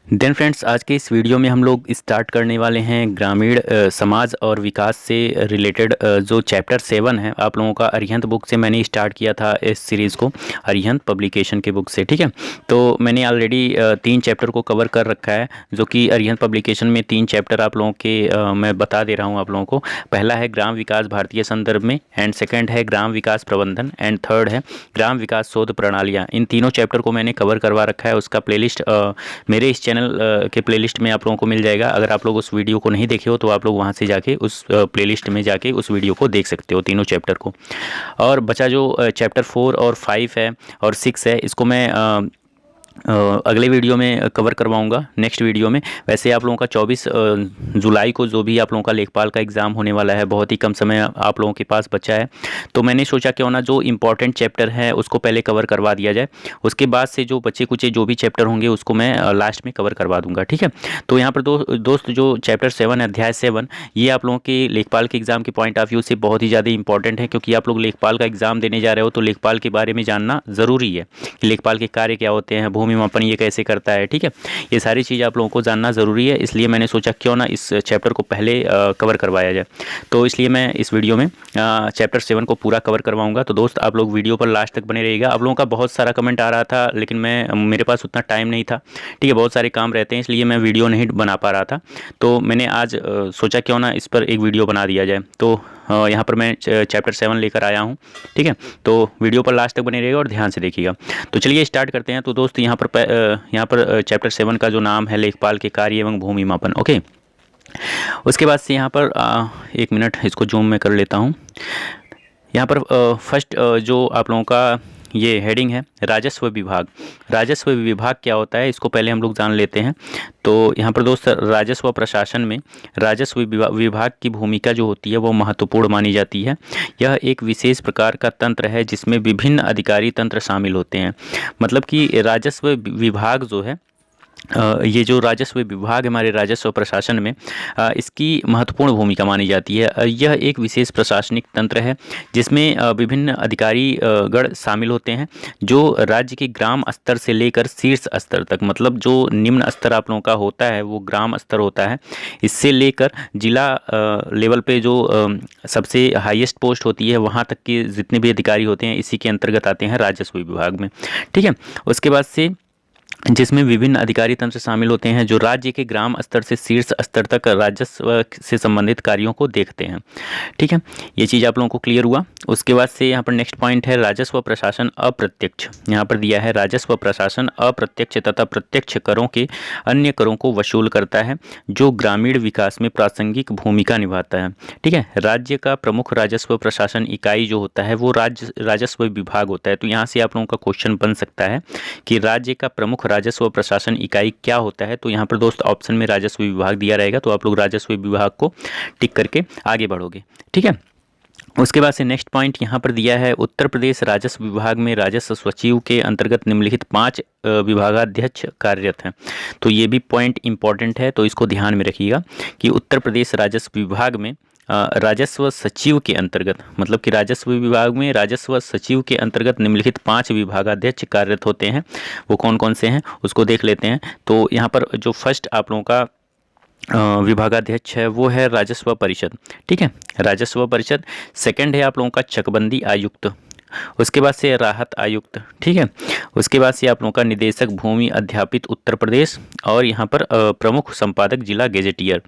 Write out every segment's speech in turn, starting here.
Then friends, आज के इस वीडियो में हम लोग स्टार्ट करने वाले हैं ग्रामीण समाज और विकास से रिलेटेड जो चैप्टर 7 है। आप लोगों का अरिहंत बुक से मैंने स्टार्ट किया था इस सीरीज़ को, अरिहंत पब्लिकेशन के बुक से। ठीक है, तो मैंने ऑलरेडी 3 चैप्टर को कवर कर रखा है, जो कि अरिहंत पब्लिकेशन में 3 चैप्टर आप लोगों के मैं बता दे रहा हूँ आप लोगों को। पहला है ग्राम विकास भारतीय संदर्भ में, एंड सेकेंड है ग्राम विकास प्रबंधन, एंड थर्ड है ग्राम विकास शोध प्रणालियाँ। इन तीनों चैप्टर को मैंने कवर करवा रखा है। उसका प्लेलिस्ट मेरे इस चैनल के प्लेलिस्ट में आप लोगों को मिल जाएगा। अगर आप लोग उस वीडियो को नहीं देखे हो तो आप लोग वहां से जाके उस प्लेलिस्ट में जाके उस वीडियो को देख सकते हो, तीनों चैप्टर को। और बचा जो चैप्टर 4 और 5 है और 6 है, इसको मैं अगले वीडियो में कवर करवाऊंगा, नेक्स्ट वीडियो में। वैसे आप लोगों का 24 जुलाई को जो भी आप लोगों का लेखपाल का एग्ज़ाम होने वाला है, बहुत ही कम समय आप लोगों के पास बचा है, तो मैंने सोचा क्यों ना जो इम्पोर्टेंट चैप्टर है उसको पहले कवर करवा दिया जाए। उसके बाद से जो बचे कुचे जो भी चैप्टर होंगे उसको मैं लास्ट में कवर करवा दूंगा। ठीक है, तो यहाँ पर दोस्त जो चैप्टर 7 है, अध्याय 7, ये आप लोगों के लेखपाल के एग्ज़ाम के पॉइंट ऑफ व्यू से बहुत ही ज़्यादा इंपॉर्टेंट है, क्योंकि आप लोग लेखपाल का एग्ज़ाम देने जा रहे हो तो लेखपाल के बारे में जानना ज़रूरी है कि लेखपाल के कार्य क्या होते हैं, भूमि मापन ये कैसे करता है। ठीक है, ये सारी चीज़ आप लोगों को जानना ज़रूरी है, इसलिए मैंने सोचा क्यों ना इस चैप्टर को पहले कवर करवाया जाए। तो इसलिए मैं इस वीडियो में चैप्टर 7 को पूरा कवर करवाऊंगा। तो दोस्त आप लोग वीडियो पर लास्ट तक बने रहिएगा। आप लोगों का बहुत सारा कमेंट आ रहा था, लेकिन मेरे पास उतना टाइम नहीं था। ठीक है, बहुत सारे काम रहते हैं, इसलिए मैं वीडियो नहीं बना पा रहा था। तो मैंने आज सोचा क्यों ना इस पर एक वीडियो बना दिया जाए। तो यहाँ पर मैं चैप्टर 7 लेकर आया हूँ। ठीक है, तो वीडियो पर लास्ट तक बने रहिएगा और ध्यान से देखिएगा। तो चलिए स्टार्ट करते हैं। तो दोस्त यहाँ पर चैप्टर 7 का जो नाम है लेखपाल के कार्य एवं भूमि मापन। ओके, उसके बाद से यहाँ पर एक मिनट इसको जूम में कर लेता हूँ। यहाँ पर फर्स्ट जो आप लोगों का ये हेडिंग है राजस्व विभाग। राजस्व विभाग क्या होता है, इसको पहले हम लोग जान लेते हैं। तो यहाँ पर दोस्त राजस्व प्रशासन में राजस्व विभाग की भूमिका जो होती है वो महत्वपूर्ण मानी जाती है। यह एक विशेष प्रकार का तंत्र है जिसमें विभिन्न अधिकारी तंत्र शामिल होते हैं। मतलब कि राजस्व विभाग जो है, ये जो राजस्व विभाग हमारे राजस्व प्रशासन में, इसकी महत्वपूर्ण भूमिका मानी जाती है। यह एक विशेष प्रशासनिक तंत्र है जिसमें विभिन्न अधिकारी गण शामिल होते हैं, जो राज्य के ग्राम स्तर से लेकर शीर्ष स्तर तक, मतलब जो निम्न स्तर आप लोगों का होता है वो ग्राम स्तर होता है, इससे लेकर जिला लेवल पे जो सबसे हाईएस्ट पोस्ट होती है वहाँ तक के जितने भी अधिकारी होते हैं इसी के अंतर्गत आते हैं राजस्व विभाग में। ठीक है, उसके बाद से जिसमें विभिन्न अधिकारी तंत्र शामिल होते हैं जो राज्य के ग्राम स्तर से शीर्ष स्तर तक राजस्व से संबंधित कार्यों को देखते हैं। ठीक है, ये चीज़ आप लोगों को क्लियर हुआ। उसके बाद से यहाँ पर नेक्स्ट पॉइंट है राजस्व प्रशासन अप्रत्यक्ष। यहाँ पर दिया है राजस्व प्रशासन अप्रत्यक्ष तथा प्रत्यक्ष करों के अन्य करों को वसूल करता है, जो ग्रामीण विकास में प्रासंगिक भूमिका निभाता है। ठीक है, राज्य का प्रमुख राजस्व प्रशासन इकाई जो होता है वो राजस्व विभाग होता है। तो यहाँ से आप लोगों का क्वेश्चन बन सकता है कि राज्य का प्रमुख राजस्व प्रशासन इकाई क्या होता है। तो यहाँ पर दोस्त ऑप्शन में राजस्व विभाग दिया रहेगा, तो आप लोग राजस्व विभाग को टिक करके आगे बढ़ोगे। ठीक है, उसके बाद से नेक्स्ट पॉइंट यहाँ पर दिया है उत्तर प्रदेश राजस्व विभाग में राजस्व सचिव के अंतर्गत निम्नलिखित 5 विभागाध्यक्ष कार्यरत हैं। तो ये भी पॉइंट इंपॉर्टेंट है, तो इसको ध्यान में रखिएगा कि उत्तर प्रदेश राजस्व विभाग में राजस्व सचिव के अंतर्गत, मतलब कि राजस्व विभाग में राजस्व सचिव के अंतर्गत निम्नलिखित 5 विभागाध्यक्ष कार्यरत होते हैं। वो कौन कौन से हैं उसको देख लेते हैं। तो यहाँ पर जो फर्स्ट आप लोगों का विभागाध्यक्ष है वो है राजस्व परिषद। ठीक है, राजस्व परिषद। सेकंड है आप लोगों का चकबंदी आयुक्त। उसके बाद से राहत आयुक्त। ठीक है, उसके बाद से आप लोगों का निदेशक भूमि अध्यापित उत्तर प्रदेश, और यहाँ पर प्रमुख संपादक जिला गेजेटियर।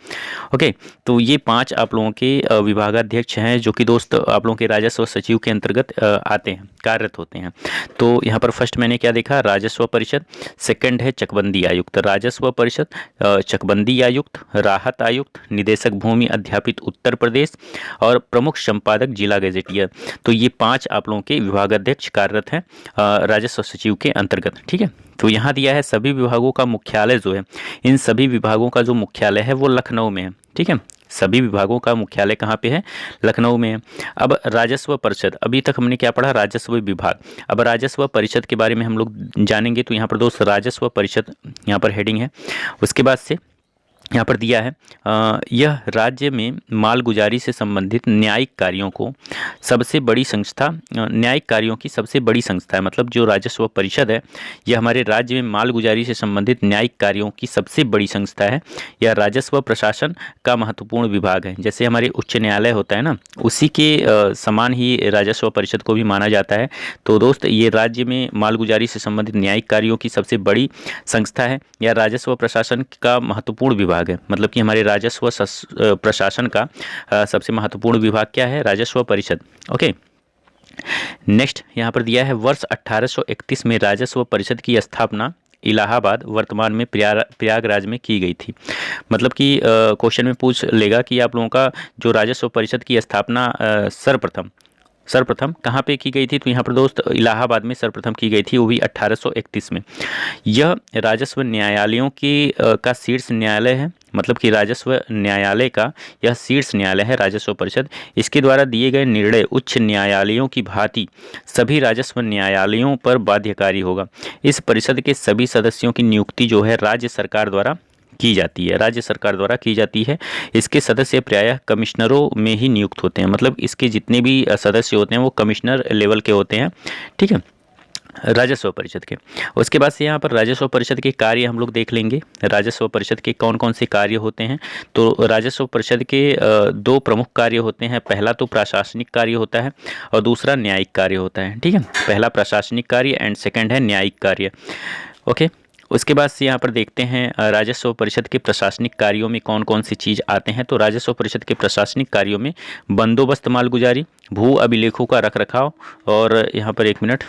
ओके, तो ये 5 आप लोगों के विभागाध्यक्ष हैं जो कि दोस्त आप लोगों के राजस्व सचिव के अंतर्गत आते हैं, कार्यरत होते हैं। तो यहाँ पर फर्स्ट मैंने क्या देखा, राजस्व परिषद। सेकंड है चकबंदी आयुक्त, राजस्व परिषद, चकबंदी आयुक्त, राहत आयुक्त, निदेशक भूमि अध्यापित उत्तर प्रदेश, और प्रमुख संपादक जिला गेजेटियर। तो ये 5 आप लोगों के विभागाध्यक्ष कार्यरत हैं राजस्व सचिव के अंतर्गत। ठीक है, तो यहाँ दिया है सभी विभागों का मुख्यालय जो है, इन सभी विभागों का जो मुख्यालय है वो लखनऊ में है। ठीक है, सभी विभागों का मुख्यालय कहाँ पे है, लखनऊ में है। अब राजस्व परिषद, अभी तक हमने क्या पढ़ा, राजस्व विभाग। अब राजस्व परिषद के बारे में हम लोग जानेंगे। तो यहाँ पर दोस्त राजस्व परिषद यहाँ पर हेडिंग है। उसके बाद से यहाँ पर दिया है यह राज्य में मालगुजारी से संबंधित न्यायिक कार्यों को सबसे बड़ी संस्था, न्यायिक कार्यों की सबसे बड़ी संस्था है। मतलब जो राजस्व परिषद है यह हमारे राज्य में मालगुजारी से संबंधित न्यायिक कार्यों की सबसे बड़ी संस्था है। यह राजस्व प्रशासन का महत्वपूर्ण विभाग है। जैसे हमारे उच्च न्यायालय होता है ना, उसी के समान ही राजस्व परिषद को भी माना जाता है। तो दोस्त, ये राज्य में मालगुजारी से संबंधित न्यायिक कार्यों की सबसे बड़ी संस्था है। यह राजस्व प्रशासन का महत्वपूर्ण विभाग है। मतलब कि हमारे राजस्व प्रशासन का सबसे महत्वपूर्ण विभाग क्या है? राजस्व परिषद। ओके, नेक्स्ट यहाँ पर दिया है वर्ष 1831 में राजस्व परिषद की स्थापना इलाहाबाद, वर्तमान में प्रयागराज में की गई थी। मतलब कि क्वेश्चन में पूछ लेगा कि आप लोगों का जो राजस्व परिषद की स्थापना सर्वप्रथम कहाँ पे की गई थी? तो यहाँ पर दोस्त इलाहाबाद में सर्वप्रथम की गई थी, वो भी 1831 में। यह राजस्व न्यायालयों की का शीर्ष न्यायालय है। मतलब कि राजस्व न्यायालय का यह शीर्ष न्यायालय है राजस्व परिषद। इसके द्वारा दिए गए निर्णय उच्च न्यायालयों की भांति सभी राजस्व न्यायालयों पर बाध्यकारी होगा। इस परिषद के सभी सदस्यों की नियुक्ति जो है राज्य सरकार द्वारा की जाती है, राज्य सरकार द्वारा की जाती है। इसके सदस्य प्रायः कमिश्नरों में ही नियुक्त होते हैं। मतलब इसके जितने भी सदस्य होते हैं वो कमिश्नर लेवल के होते हैं, ठीक है, राजस्व परिषद के। उसके बाद से यहाँ पर राजस्व परिषद के कार्य हम लोग देख लेंगे। राजस्व परिषद के कौन कौन से कार्य होते हैं? तो राजस्व परिषद के दो प्रमुख कार्य होते हैं। पहला तो प्रशासनिक कार्य होता है और दूसरा न्यायिक कार्य होता है, ठीक है। पहला प्रशासनिक कार्य एंड सेकंड है न्यायिक कार्य। ओके, उसके बाद से यहाँ पर देखते हैं राजस्व परिषद के प्रशासनिक कार्यों में कौन कौन सी चीज़ आते हैं। तो राजस्व परिषद के प्रशासनिक कार्यों में बंदोबस्त मालगुजारी, भू अभिलेखों का रखरखाव, और यहाँ पर एक मिनट,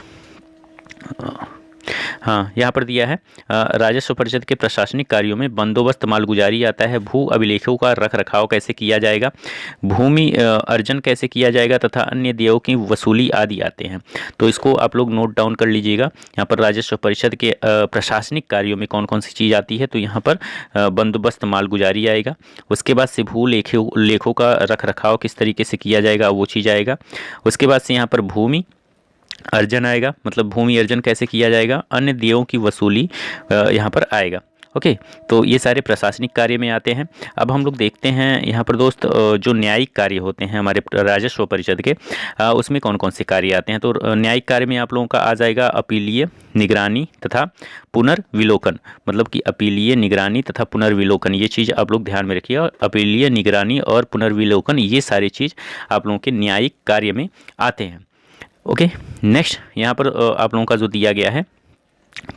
हाँ, यहाँ पर दिया है राजस्व परिषद के प्रशासनिक कार्यों में बंदोबस्त मालगुजारी आता है, भू अभिलेखों का रखरखाव कैसे किया जाएगा, भूमि अर्जन कैसे किया जाएगा, तथा अन्य देयों की वसूली आदि आते हैं। तो इसको आप लोग नोट डाउन कर लीजिएगा। यहाँ पर राजस्व परिषद के प्रशासनिक कार्यों में कौन कौन सी चीज़ आती है? तो यहाँ पर बंदोबस्त मालगुजारी आएगा। उसके बाद से भू लेखों का रखरखाव किस तरीके से किया जाएगा वो चीज़ आएगा। उसके बाद से यहाँ पर भूमि अर्जन आएगा, मतलब भूमि अर्जन कैसे किया जाएगा, अन्य देयों की वसूली यहाँ पर आएगा। ओके, तो ये सारे प्रशासनिक कार्य में आते हैं। अब हम लोग देखते हैं यहाँ पर दोस्त जो न्यायिक कार्य होते हैं हमारे राजस्व परिषद के, उसमें कौन कौन से कार्य आते हैं। तो न्यायिक कार्य में आप लोगों का आ जाएगा अपीलीय, निगरानी तथा पुनर्विलोकन। मतलब कि अपीलीय, निगरानी तथा पुनर्विलोकन, ये चीज़ आप लोग ध्यान में रखिए। और अपीलीय, निगरानी और पुनर्विलोकन, ये सारी चीज़ आप लोगों के न्यायिक कार्य में आते हैं। ओके, नेक्स्ट यहाँ पर आप लोगों का जो दिया गया है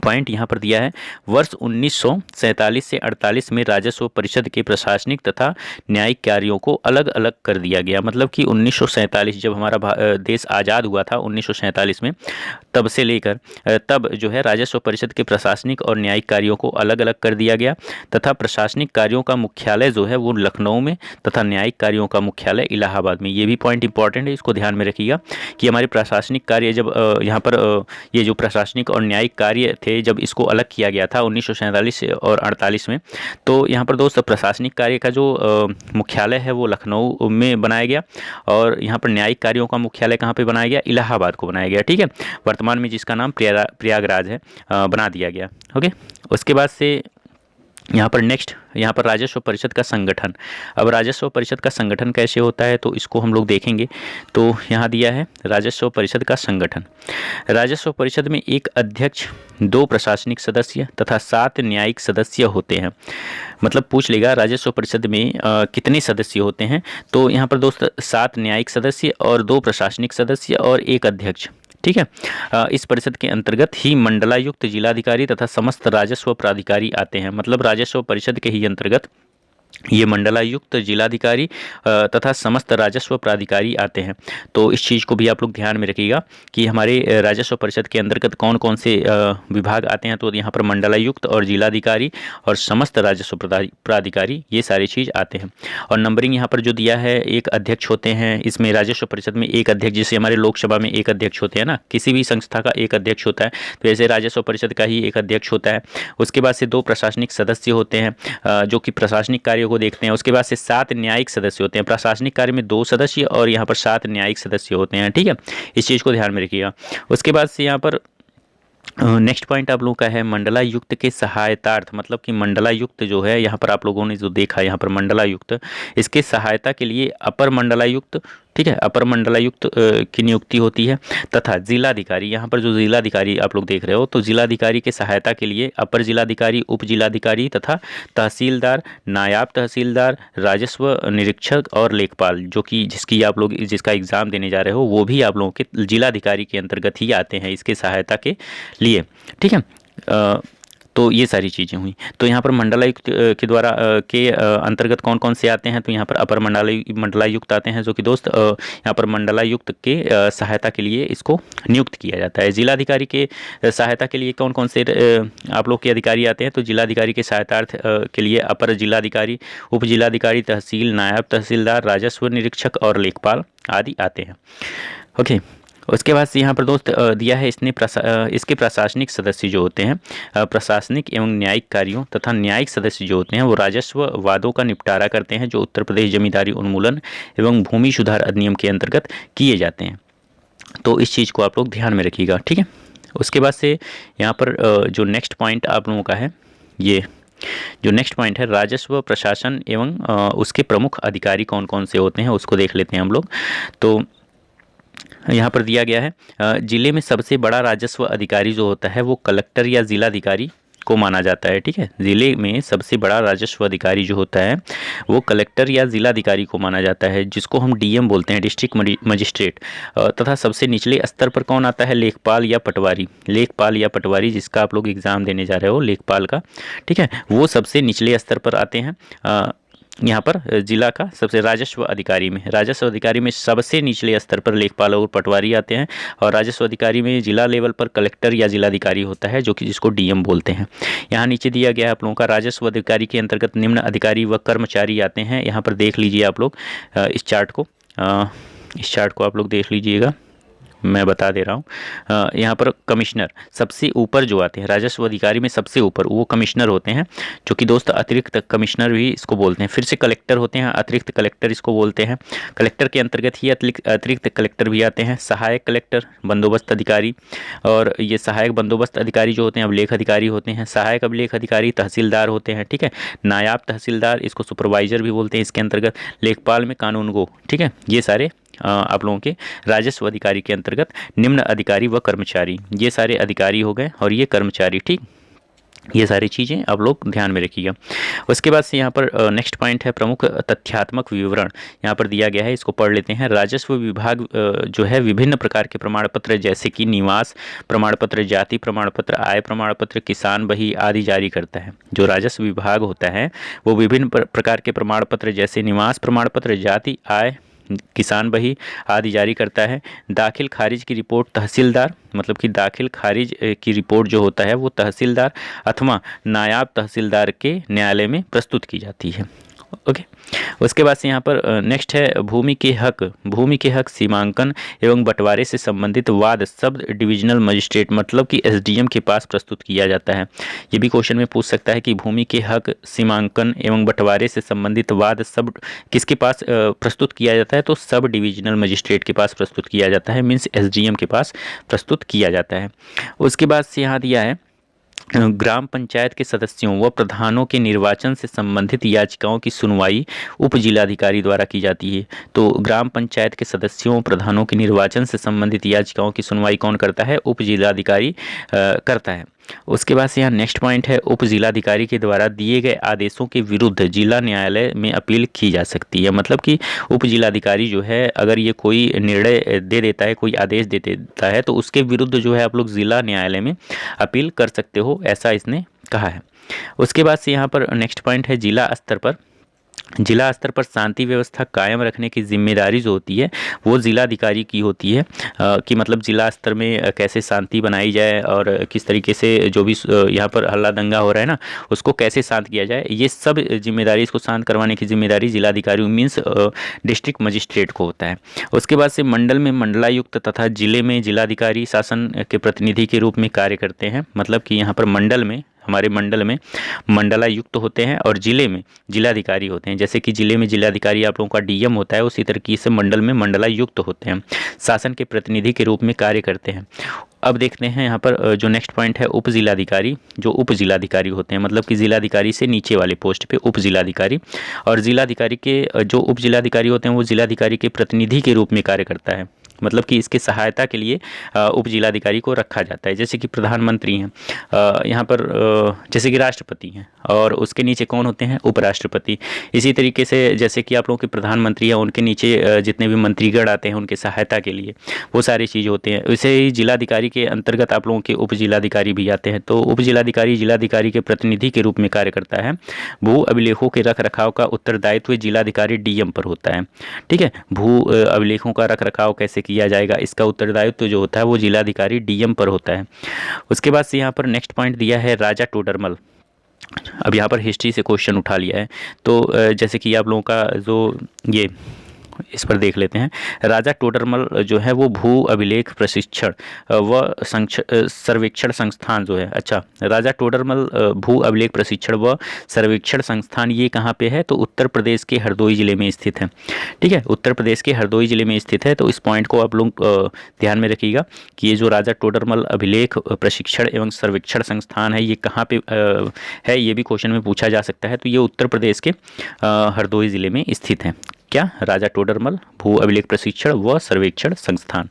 पॉइंट, यहाँ पर दिया है वर्ष 1947 से 48 में राजस्व परिषद के प्रशासनिक तथा न्यायिक कार्यों को अलग अलग कर दिया गया। मतलब कि 1947 जब हमारा देश आज़ाद हुआ था 1947 में, तब से लेकर तब जो है राजस्व परिषद के प्रशासनिक और न्यायिक कार्यों को अलग अलग कर दिया गया, तथा प्रशासनिक कार्यों का मुख्यालय जो है वो लखनऊ में तथा न्यायिक कार्यों का मुख्यालय इलाहाबाद में। ये भी पॉइंट इंपॉर्टेंट है, इसको ध्यान में रखिएगा कि हमारे प्रशासनिक कार्य जब यहाँ पर ये जो प्रशासनिक और न्यायिक कार्य थे जब इसको अलग किया गया था 1947 और 48 में, तो यहाँ पर दोस्त प्रशासनिक कार्य का जो मुख्यालय है वो लखनऊ में बनाया गया, और यहाँ पर न्यायिक कार्यों का मुख्यालय कहाँ पे बनाया गया? इलाहाबाद को बनाया गया, ठीक है। वर्तमान में जिसका नाम प्रयागराज है, बना दिया गया। ओके, उसके बाद से यहाँ पर नेक्स्ट, यहाँ पर राजस्व परिषद का संगठन। अब राजस्व परिषद का संगठन कैसे होता है तो इसको हम लोग देखेंगे। तो यहाँ दिया है राजस्व परिषद का संगठन। राजस्व परिषद में एक अध्यक्ष, 2 प्रशासनिक सदस्य तथा 7 न्यायिक सदस्य होते हैं। मतलब पूछ लेगा राजस्व परिषद में कितने सदस्य होते हैं? तो यहाँ पर दोस्त 7 न्यायिक सदस्य और 2 प्रशासनिक सदस्य और 1 अध्यक्ष, ठीक है। इस परिषद के अंतर्गत ही मंडलायुक्त, जिलाधिकारी तथा समस्त राजस्व प्राधिकारी आते हैं। मतलब राजस्व परिषद के ही अंतर्गत ये मंडलायुक्त, जिलाधिकारी तथा समस्त राजस्व प्राधिकारी आते हैं। तो इस चीज़ को भी आप लोग ध्यान में रखिएगा कि हमारे राजस्व परिषद के अंतर्गत कौन कौन से विभाग आते हैं। तो यहाँ पर मंडलायुक्त और जिलाधिकारी और समस्त राजस्व प्राधिकारी, ये सारी चीज़ आते हैं। और नंबरिंग यहाँ पर जो दिया है, 1 अध्यक्ष होते हैं इसमें। राजस्व परिषद में 1 अध्यक्ष, जैसे हमारे लोकसभा में 1 अध्यक्ष होते हैं ना, किसी भी संस्था का 1 अध्यक्ष होता है, तो ऐसे राजस्व परिषद का ही 1 अध्यक्ष होता है। उसके बाद से 2 प्रशासनिक सदस्य होते हैं जो कि प्रशासनिक कार्य को देखते हैं। उसके बाद से 7 न्यायिक सदस्य होते हैं। प्रशासनिक कार्य में 2 सदस्य और यहाँ पर 7 न्यायिक सदस्य होते हैं, ठीक है। इस चीज़ को ध्यान में रखिएगा। उसके बाद से यहाँ पर नेक्स्ट पॉइंट आप लोगों का है मंडलायुक्त के सहायतार्थ, मतलब कि मंडलायुक्त जो है यहाँ पर आप लोगों ने जो देखा यहाँ पर मंडलायुक्त, इसके सहायता के लिए अपर मंडलायुक्त, ठीक है, अपर मंडलायुक्त की नियुक्ति होती है। तथा जिलाधिकारी, यहाँ पर जो जिलाधिकारी आप लोग देख रहे हो, तो जिलाधिकारी के सहायता के लिए अपर जिलाधिकारी, उप जिलाधिकारी तथा तहसीलदार, नायाब तहसीलदार, राजस्व निरीक्षक और लेखपाल, जो कि जिसकी आप लोग जिसका एग्ज़ाम देने जा रहे हो वो भी आप लोगों के जिलाधिकारी के अंतर्गत ही आते हैं इसके सहायता के लिए, ठीक है। तो ये सारी चीज़ें हुई। तो यहाँ पर मंडलायुक्त के द्वारा के अंतर्गत कौन कौन से आते हैं, तो यहाँ पर अपर मंडलायुक्त आते हैं, जो कि दोस्त यहाँ पर मंडलायुक्त के सहायता के लिए इसको नियुक्त किया जाता है। जिलाधिकारी के सहायता के लिए कौन कौन से आप लोग के अधिकारी आते हैं, तो जिलाधिकारी के सहायतार्थ के लिए अपर जिलाधिकारी, उप जिलाधिकारी, तहसील, नायब तहसीलदार, राजस्व निरीक्षक और लेखपाल आदि आते हैं। ओके, उसके बाद यहाँ पर दोस्त दिया है इसने इसके प्रशासनिक सदस्य जो होते हैं, प्रशासनिक एवं न्यायिक कार्यों तथा न्यायिक सदस्य जो होते हैं वो राजस्व वादों का निपटारा करते हैं, जो उत्तर प्रदेश जमींदारी उन्मूलन एवं भूमि सुधार अधिनियम के अंतर्गत किए जाते हैं। तो इस चीज़ को आप लोग ध्यान में रखिएगा, ठीक है। उसके बाद से यहाँ पर जो नेक्स्ट पॉइंट आप लोगों का है, ये जो नेक्स्ट पॉइंट है राजस्व प्रशासन एवं उसके प्रमुख अधिकारी कौन कौन से होते हैं उसको देख लेते हैं हम लोग। तो यहाँ पर दिया गया है जिले में सबसे बड़ा राजस्व अधिकारी जो होता है वो कलेक्टर या जिलाधिकारी को माना जाता है, ठीक है। जिले में सबसे बड़ा राजस्व अधिकारी जो होता है वो कलेक्टर या जिलाधिकारी को माना जाता है, जिसको हम डीएम बोलते हैं, डिस्ट्रिक्ट मजिस्ट्रेट। तथा सबसे निचले स्तर पर कौन आता है, लेखपाल या पटवारी। लेखपाल या पटवारी जिसका आप लोग एग्ज़ाम देने जा रहे हो लेखपाल का, ठीक है, वो सबसे निचले स्तर पर आते हैं। यहाँ पर जिला का सबसे राजस्व अधिकारी में सबसे निचले स्तर पर लेखपाल और पटवारी आते हैं, और राजस्व अधिकारी में जिला लेवल पर कलेक्टर या जिलाधिकारी होता है, जो कि जिसको डीएम बोलते हैं। यहाँ नीचे दिया गया है आप लोगों का राजस्व अधिकारी के अंतर्गत निम्न अधिकारी व कर्मचारी आते हैं। यहाँ पर देख लीजिए आप लोग इस चार्ट को आप लोग देख लीजिएगा, मैं बता दे रहा हूँ। यहाँ पर कमिश्नर सबसे ऊपर जो आते हैं, राजस्व अधिकारी में सबसे ऊपर वो कमिश्नर होते हैं, जो कि दोस्त अतिरिक्त कमिश्नर भी इसको बोलते हैं। फिर से कलेक्टर होते हैं, अतिरिक्त कलेक्टर इसको बोलते हैं। कलेक्टर के अंतर्गत ही अतिरिक्त कलेक्टर भी आते हैं, सहायक कलेक्टर, बंदोबस्त अधिकारी, और ये सहायक बंदोबस्त अधिकारी जो होते हैं अभिलेख अधिकारी होते हैं। सहायक अभिलेख अधिकारी तहसीलदार होते हैं, ठीक है। नायाब तहसीलदार इसको सुपरवाइजर भी बोलते हैं इसके अंतर्गत। लेखपाल में कानूनगो, ठीक है। ये सारे आप लोगों के राजस्व अधिकारी के अंतर्गत निम्न अधिकारी व कर्मचारी, ये सारे अधिकारी हो गए और ये कर्मचारी, ठीक। ये सारी चीज़ें आप लोग ध्यान में रखिएगा। उसके बाद से यहाँ पर नेक्स्ट पॉइंट है प्रमुख तथ्यात्मक विवरण, यहाँ पर दिया गया है, इसको पढ़ लेते हैं। राजस्व विभाग जो है विभिन्न प्रकार के प्रमाण पत्र जैसे कि निवास प्रमाण पत्र, जाति प्रमाण पत्र, आय प्रमाण पत्र, किसान बही आदि जारी करता है। जो राजस्व विभाग होता है वो विभिन्न प्रकार के प्रमाण पत्र जैसे निवास प्रमाण पत्र, जाति, आय, किसान बही आदि जारी करता है। दाखिल खारिज की रिपोर्ट तहसीलदार, मतलब कि दाखिल खारिज की रिपोर्ट जो होता है वो तहसीलदार अथवा नायाब तहसीलदार के न्यायालय में प्रस्तुत की जाती है। ओके, उसके बाद से यहाँ पर नेक्स्ट है भूमि के हक सीमांकन एवं बंटवारे से संबंधित वाद सब डिविजनल मजिस्ट्रेट, मतलब कि एसडीएम के पास प्रस्तुत किया जाता है। ये भी क्वेश्चन में पूछ सकता है कि भूमि के हक सीमांकन एवं बंटवारे से संबंधित वाद सब किसके पास प्रस्तुत किया जाता है, तो सब डिविजनल मजिस्ट्रेट के पास प्रस्तुत किया जाता है, मीन्स एसडीएम के पास प्रस्तुत किया जाता है। उसके बाद से यहाँ दिया है ग्राम पंचायत के सदस्यों व प्रधानों के निर्वाचन से संबंधित याचिकाओं की सुनवाई उप जिलाधिकारी द्वारा की जाती है। तो ग्राम पंचायत के सदस्यों प्रधानों के निर्वाचन से संबंधित याचिकाओं की सुनवाई कौन करता है, उप जिलाधिकारी करता है। उसके बाद से यहाँ नेक्स्ट पॉइंट है उप जिलाधिकारी के द्वारा दिए गए आदेशों के विरुद्ध जिला न्यायालय में अपील की जा सकती है। मतलब कि उप जिलाधिकारी जो है अगर ये कोई निर्णय दे देता है, कोई आदेश दे देता है, तो उसके विरुद्ध जो है आप लोग जिला न्यायालय में अपील कर सकते हो, ऐसा इसने कहा है। उसके बाद से यहाँ पर नेक्स्ट पॉइंट है जिला स्तर पर शांति व्यवस्था कायम रखने की जिम्मेदारी जो होती है वो जिलाधिकारी की होती है, कि मतलब जिला स्तर में कैसे शांति बनाई जाए और किस तरीके से जो भी यहाँ पर हल्ला दंगा हो रहा है ना उसको कैसे शांत किया जाए, ये सब जिम्मेदारी, इसको शांत करवाने की जिम्मेदारी जिलाधिकारी मीन्स डिस्ट्रिक्ट मजिस्ट्रेट को होता है। उसके बाद से मंडल में मंडलायुक्त तथा जिले में जिलाधिकारी शासन के प्रतिनिधि के रूप में कार्य करते हैं। मतलब कि यहाँ पर मंडल में हमारे मंडल में मंडलायुक्त होते हैं और जिले में जिलाधिकारी होते हैं। जैसे कि जिले में जिलाधिकारी आप लोगों का डीएम होता है, उसी तरीके से मंडल में मंडलायुक्त होते हैं, शासन के प्रतिनिधि के रूप में कार्य करते हैं। अब देखते हैं यहाँ पर जो नेक्स्ट पॉइंट है उप जिलाधिकारी। जो उप जिलाधिकारी होते हैं मतलब कि जिलाधिकारी से नीचे वाले पोस्ट पे उप जिलाधिकारी, और जिलाधिकारी के जो उप जिलाधिकारी होते हैं वो जिलाधिकारी के प्रतिनिधि के रूप में कार्य करता है। मतलब कि इसके सहायता के लिए उप जिलाधिकारी को रखा जाता है। जैसे कि प्रधानमंत्री हैं, यहाँ पर जैसे कि राष्ट्रपति हैं और उसके नीचे कौन होते हैं, उपराष्ट्रपति। इसी तरीके से जैसे कि आप लोगों के प्रधानमंत्री हैं उनके नीचे जितने भी मंत्रीगण आते हैं उनके सहायता के लिए वो सारी चीज़ होते हैं। वैसे ही जिलाधिकारी के अंतर्गत आप लोगों के उप जिलाधिकारी भी आते हैं। तो उप जिलाधिकारी जिलाधिकारी के प्रतिनिधि के रूप में कार्य करता है। भू अभिलेखों के रख रखाव का उत्तरदायित्व जिलाधिकारी डीएम पर होता है। ठीक है, भू अभिलेखों का रख रखाव कैसे किया जाएगा, इसका उत्तरदायित्व जो होता है वो जिलाधिकारी डीएम पर होता है। उसके बाद से यहाँ पर नेक्स्ट पॉइंट दिया है राजा टोडरमल। अब यहाँ पर हिस्ट्री से क्वेश्चन उठा लिया है। तो जैसे कि आप लोगों का जो ये इस पर देख लेते हैं। राजा टोडरमल जो है वो भू अभिलेख प्रशिक्षण व सर्वेक्षण संस्थान जो है, अच्छा राजा टोडरमल भू अभिलेख प्रशिक्षण व सर्वेक्षण संस्थान ये कहाँ पे है, तो उत्तर प्रदेश के हरदोई जिले में स्थित है। ठीक है, उत्तर प्रदेश के हरदोई जिले में स्थित है। तो इस पॉइंट को आप लोग ध्यान में रखिएगा कि ये जो राजा टोडरमल अभिलेख प्रशिक्षण एवं सर्वेक्षण संस्थान है ये कहाँ पे है, ये भी क्वेश्चन में पूछा जा सकता है। तो ये उत्तर प्रदेश के हरदोई जिले में स्थित है। क्या, राजा टोडरमल भू अभिलेख प्रशिक्षण व सर्वेक्षण संस्थान।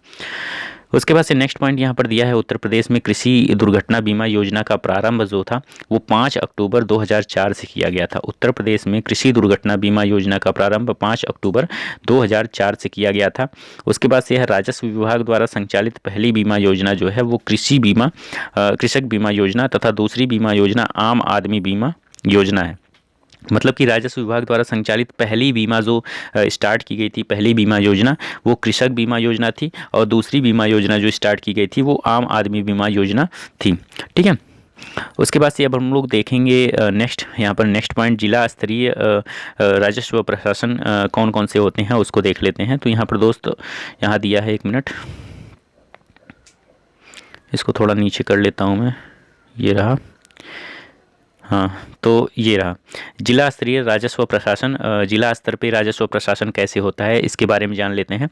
उसके बाद से नेक्स्ट पॉइंट यहाँ पर दिया है उत्तर प्रदेश में कृषि दुर्घटना बीमा योजना का प्रारंभ जो था वो 5 अक्टूबर 2004 से किया गया था। उत्तर प्रदेश में कृषि दुर्घटना बीमा योजना का प्रारंभ 5 अक्टूबर 2004 से किया गया था। उसके बाद से यह राजस्व विभाग द्वारा संचालित पहली बीमा योजना जो है वो कृषि बीमा कृषक बीमा योजना तथा दूसरी बीमा योजना आम आदमी बीमा योजना है। मतलब कि राजस्व विभाग द्वारा संचालित पहली बीमा जो स्टार्ट की गई थी, पहली बीमा योजना वो कृषक बीमा योजना थी और दूसरी बीमा योजना जो स्टार्ट की गई थी वो आम आदमी बीमा योजना थी। ठीक है, उसके बाद से अब हम लोग देखेंगे नेक्स्ट यहाँ पर नेक्स्ट पॉइंट जिला स्तरीय राजस्व प्रशासन कौन कौन से होते हैं उसको देख लेते हैं। तो यहाँ पर दोस्त यहाँ दिया है, 1 मिनट इसको थोड़ा नीचे कर लेता हूँ मैं, ये रहा। हाँ, तो ये रहा जिला स्तरीय राजस्व प्रशासन। जिला स्तर पे राजस्व प्रशासन कैसे होता है इसके बारे में जान लेते हैं।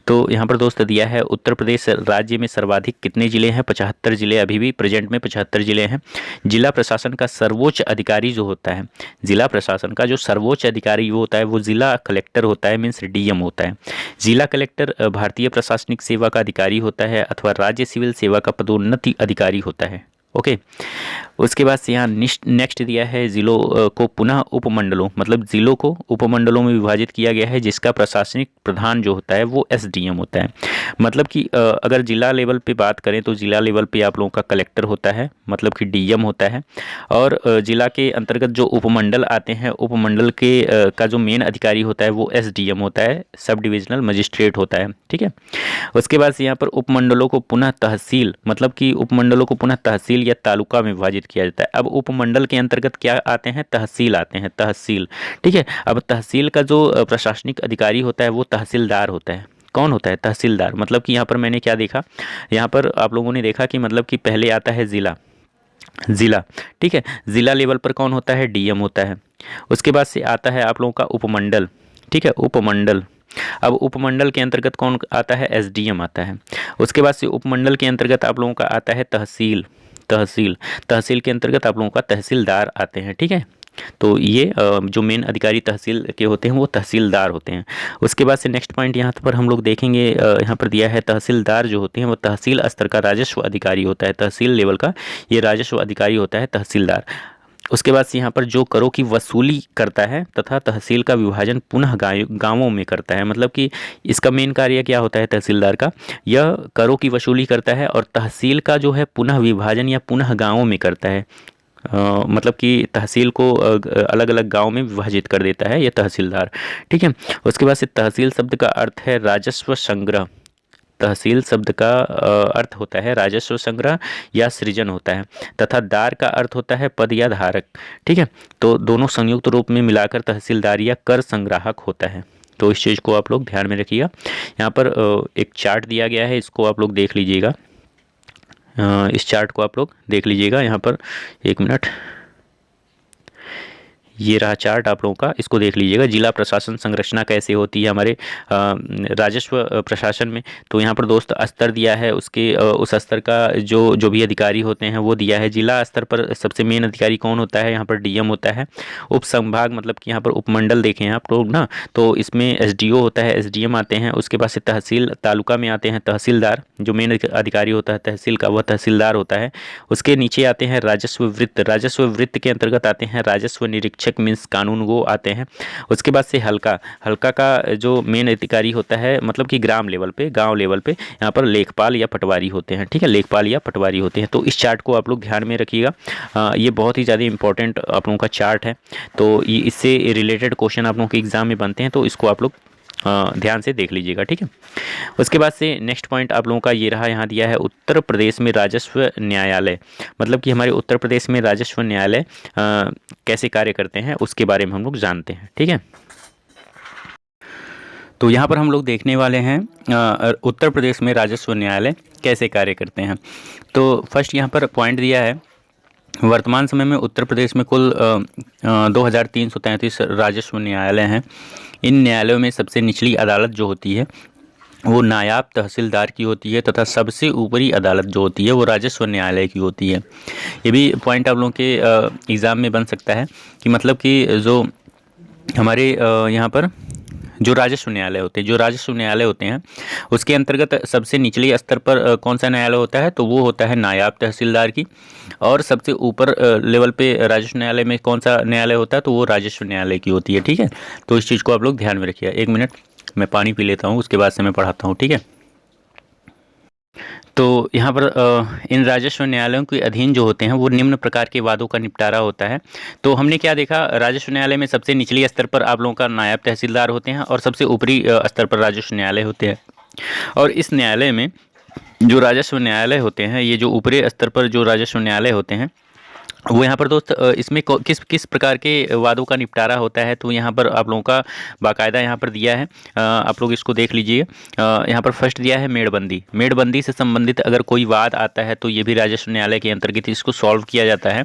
तो यहाँ पर दोस्त दिया है उत्तर प्रदेश राज्य में सर्वाधिक कितने जिले हैं, 75 जिले, अभी भी प्रेजेंट में 75 जिले हैं। जिला प्रशासन का सर्वोच्च अधिकारी जो होता है, जिला प्रशासन का जो सर्वोच्च अधिकारी वो होता है वो जिला कलेक्टर होता है, मीन्स डीएम होता है। जिला कलेक्टर भारतीय प्रशासनिक सेवा का अधिकारी होता है अथवा राज्य सिविल सेवा का पदोन्नति अधिकारी होता है। ओके, उसके बाद से यहाँ नेक्स्ट दिया है जिलों को पुनः उपमंडलों, मतलब जिलों को उपमंडलों में विभाजित किया गया है जिसका प्रशासनिक प्रधान जो होता है वो एसडीएम होता है। मतलब कि अगर जिला लेवल पे बात करें तो जिला लेवल पे आप लोगों का कलेक्टर होता है, मतलब कि डीएम होता है। और जिला के अंतर्गत जो उपमंडल आते हैं उपमंडल के का जो मेन अधिकारी होता है वो एसडीएम होता है, सब डिविजनल मजिस्ट्रेट होता है। ठीक है, उसके बाद से यहाँ पर उपमंडलों को पुनः तहसील, मतलब कि उपमंडलों को पुनः तहसील या तालुका में विभाजित किया जाता है। अब उपमंडल के अंतर्गत क्या आते हैं, तहसील आते हैं, तहसील। ठीक है, अब तहसील का जो प्रशासनिक अधिकारी होता है वो तहसीलदार होता है। कौन होता है, तहसीलदार। मतलब कि यहाँ पर मैंने क्या देखा, यहाँ पर आप लोगों ने देखा कि मतलब कि पहले आता है जिला। ठीक है, जिला लेवल पर कौन होता है, डीएम होता है। उसके बाद से आता है आप लोगों का उपमंडल। ठीक है, उपमंडल। अब उपमंडल के अंतर्गत कौन आता है, एसडीएम आता है। उसके बाद से उपमंडल के अंतर्गत आप लोगों का आता है तहसील के अंतर्गत आप लोगों का तहसीलदार आते हैं। ठीक है, तो ये जो मेन अधिकारी तहसील के होते हैं वो तहसीलदार होते हैं। उसके बाद से नेक्स्ट पॉइंट यहाँ पर हम लोग देखेंगे, यहाँ पर दिया है तहसीलदार जो होते हैं वो तहसील स्तर का राजस्व अधिकारी होता है, तहसील लेवल का ये राजस्व अधिकारी होता है तहसीलदार। उसके बाद से यहाँ पर जो करों की वसूली करता है तथा तहसील का विभाजन पुनः गांवों में करता है। मतलब कि इसका मेन कार्य क्या होता है तहसीलदार का, यह करों की वसूली करता है और तहसील का जो है पुनः विभाजन या पुनः गांवों में करता है। मतलब कि तहसील को अलग अलग गांव में विभाजित कर देता है ये तहसीलदार। ठीक है, उसके बाद से तहसील शब्द का अर्थ है राजस्व संग्रह। तहसील शब्द का अर्थ होता है राजस्व संग्रह या सृजन होता है, तथा दार का अर्थ होता है पद या धारक। ठीक है, तो दोनों संयुक्त रूप में मिलाकर तहसीलदार या कर संग्राहक होता है। तो इस चीज़ को आप लोग ध्यान में रखिएगा। यहाँ पर एक चार्ट दिया गया है, इसको आप लोग देख लीजिएगा। इस चार्ट को आप लोग देख लीजिएगा यहाँ पर, 1 मिनट, ये रहा चार्ट आप लोगों का, इसको देख लीजिएगा। जिला प्रशासन संरचना कैसे होती है हमारे राजस्व प्रशासन में, तो यहाँ पर दोस्त स्तर दिया है, उसके उस स्तर का जो जो भी अधिकारी होते हैं वो दिया है। जिला स्तर पर सबसे मेन अधिकारी कौन होता है, यहाँ पर डीएम होता है। उप संभाग मतलब कि यहाँ पर उपमंडल देखें हैं आप लोग ना, तो इसमें एसडीओ होता है, एसडीएम आते हैं। उसके बाद से तहसील, तालुका में आते हैं तहसीलदार, जो मेन अधिकारी होता है तहसील का वह तहसीलदार होता है। उसके नीचे आते हैं राजस्व वृत्त, राजस्व वृत्त के अंतर्गत आते हैं राजस्व निरीक्षक मीन्स कानून वो आते हैं। उसके बाद से हल्का, हल्का का जो मेन अधिकारी होता है मतलब कि ग्राम लेवल पे, गांव लेवल पे, यहाँ पर लेखपाल या पटवारी होते हैं, ठीक है, लेखपाल या पटवारी होते हैं। तो इस चार्ट को आप लोग ध्यान में रखिएगा, ये बहुत ही ज़्यादा इंपॉर्टेंट आप लोगों का चार्ट है। तो ये इससे रिलेटेड क्वेश्चन आप लोगों के एग्जाम में बनते हैं, तो इसको आप लोग ध्यान से देख लीजिएगा, ठीक है। उसके बाद से नेक्स्ट पॉइंट आप लोगों का ये रहा, यहाँ दिया है उत्तर प्रदेश में राजस्व न्यायालय, मतलब कि हमारे उत्तर प्रदेश में राजस्व न्यायालय कैसे कार्य करते हैं उसके बारे में हम लोग जानते हैं, ठीक है। तो यहाँ पर हम लोग देखने वाले हैं उत्तर प्रदेश में राजस्व न्यायालय कैसे कार्य करते हैं। तो फर्स्ट यहाँ पर पॉइंट दिया है, वर्तमान समय में उत्तर प्रदेश में कुल 2333 राजस्व न्यायालय हैं। इन न्यायालयों में सबसे निचली अदालत जो होती है वो नायाब तहसीलदार की होती है, तथा सबसे ऊपरी अदालत जो होती है वो राजस्व न्यायालय की होती है। ये भी पॉइंट आप लोगों के एग्ज़ाम में बन सकता है कि मतलब कि जो हमारे यहाँ पर जो राजस्व न्यायालय होते हैं, जो राजस्व न्यायालय होते हैं उसके अंतर्गत सबसे निचले स्तर पर कौन सा न्यायालय होता है, तो वो होता है नायाब तहसीलदार की। और सबसे ऊपर लेवल पे राजस्व न्यायालय में कौन सा न्यायालय होता है, तो वो राजस्व न्यायालय की होती है, ठीक है। तो इस चीज़ को आप लोग ध्यान में रखिए। 1 मिनट मैं पानी पी लेता हूँ, उसके बाद से मैं पढ़ाता हूँ, ठीक है। तो यहाँ पर इन राजस्व न्यायालयों के अधीन जो होते हैं वो निम्न प्रकार के वादों का निपटारा होता है। तो हमने क्या देखा, राजस्व न्यायालय में सबसे निचले स्तर पर आप लोगों का नायब तहसीलदार होते हैं और सबसे ऊपरी स्तर पर राजस्व न्यायालय होते हैं। और इस न्यायालय में जो राजस्व न्यायालय होते हैं, ये जो ऊपरी स्तर पर जो राजस्व न्यायालय होते हैं वो यहाँ पर दोस्त इसमें किस किस प्रकार के वादों का निपटारा होता है, तो यहाँ पर आप लोगों का बाकायदा यहाँ पर दिया है, आप लोग इसको देख लीजिए। यहाँ पर फर्स्ट दिया है मेड़बंदी, मेड़बंदी से संबंधित अगर कोई वाद आता है तो ये भी राजस्व न्यायालय के अंतर्गत इसको सॉल्व किया जाता है।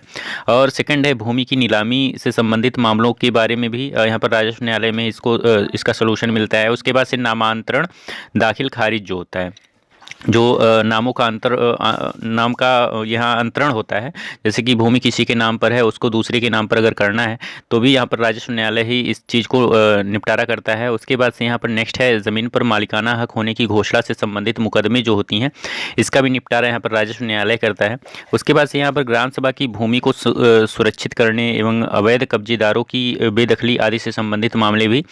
और सेकंड है भूमि की नीलामी से संबंधित मामलों के बारे में भी यहाँ पर राजस्व न्यायालय में इसका सोल्यूशन मिलता है। उसके बाद से नामांतरण दाखिल खारिज जो होता है, जो नामों का नाम का यहाँ अंतरण होता है, जैसे कि भूमि किसी के नाम पर है उसको दूसरे के नाम पर अगर करना है तो भी यहाँ पर राजस्व न्यायालय ही इस चीज़ को निपटारा करता है। उसके बाद से यहाँ पर नेक्स्ट है ज़मीन पर मालिकाना हक होने की घोषणा से संबंधित मुकदमे जो होती हैं, इसका भी निपटारा यहाँ पर राजस्व न्यायालय करता है। उसके बाद से यहाँ पर ग्राम सभा की भूमि को सुरक्षित करने एवं अवैध कब्जेदारों की बेदखली आदि से संबंधित मामले भी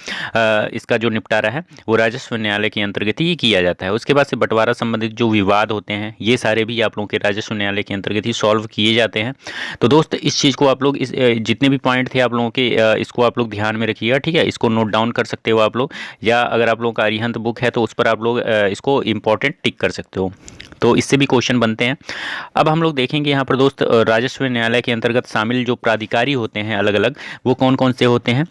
इसका जो निपटारा है वो राजस्व न्यायालय के अंतर्गत ही किया जाता है। उसके बाद से बंटवारा जो विवाद होते हैं ये सारे भी आप लोगों के राजस्व न्यायालय के अंतर्गत ही सॉल्व किए जाते हैं। तो दोस्त इस चीज़ को आप लोग जितने भी पॉइंट थे आप लोगों के इसको आप लोग ध्यान में रखिएगा, ठीक है। इसको नोट डाउन कर सकते हो आप लोग, या अगर आप लोगों का अरिहंत बुक है तो उस पर आप लोग इसको इम्पोर्टेंट टिक कर सकते हो, तो इससे भी क्वेश्चन बनते हैं। अब हम लोग देखेंगे यहाँ पर दोस्त राजस्व न्यायालय के अंतर्गत शामिल जो प्राधिकारी होते हैं अलग अलग, वो कौन कौन से होते हैं।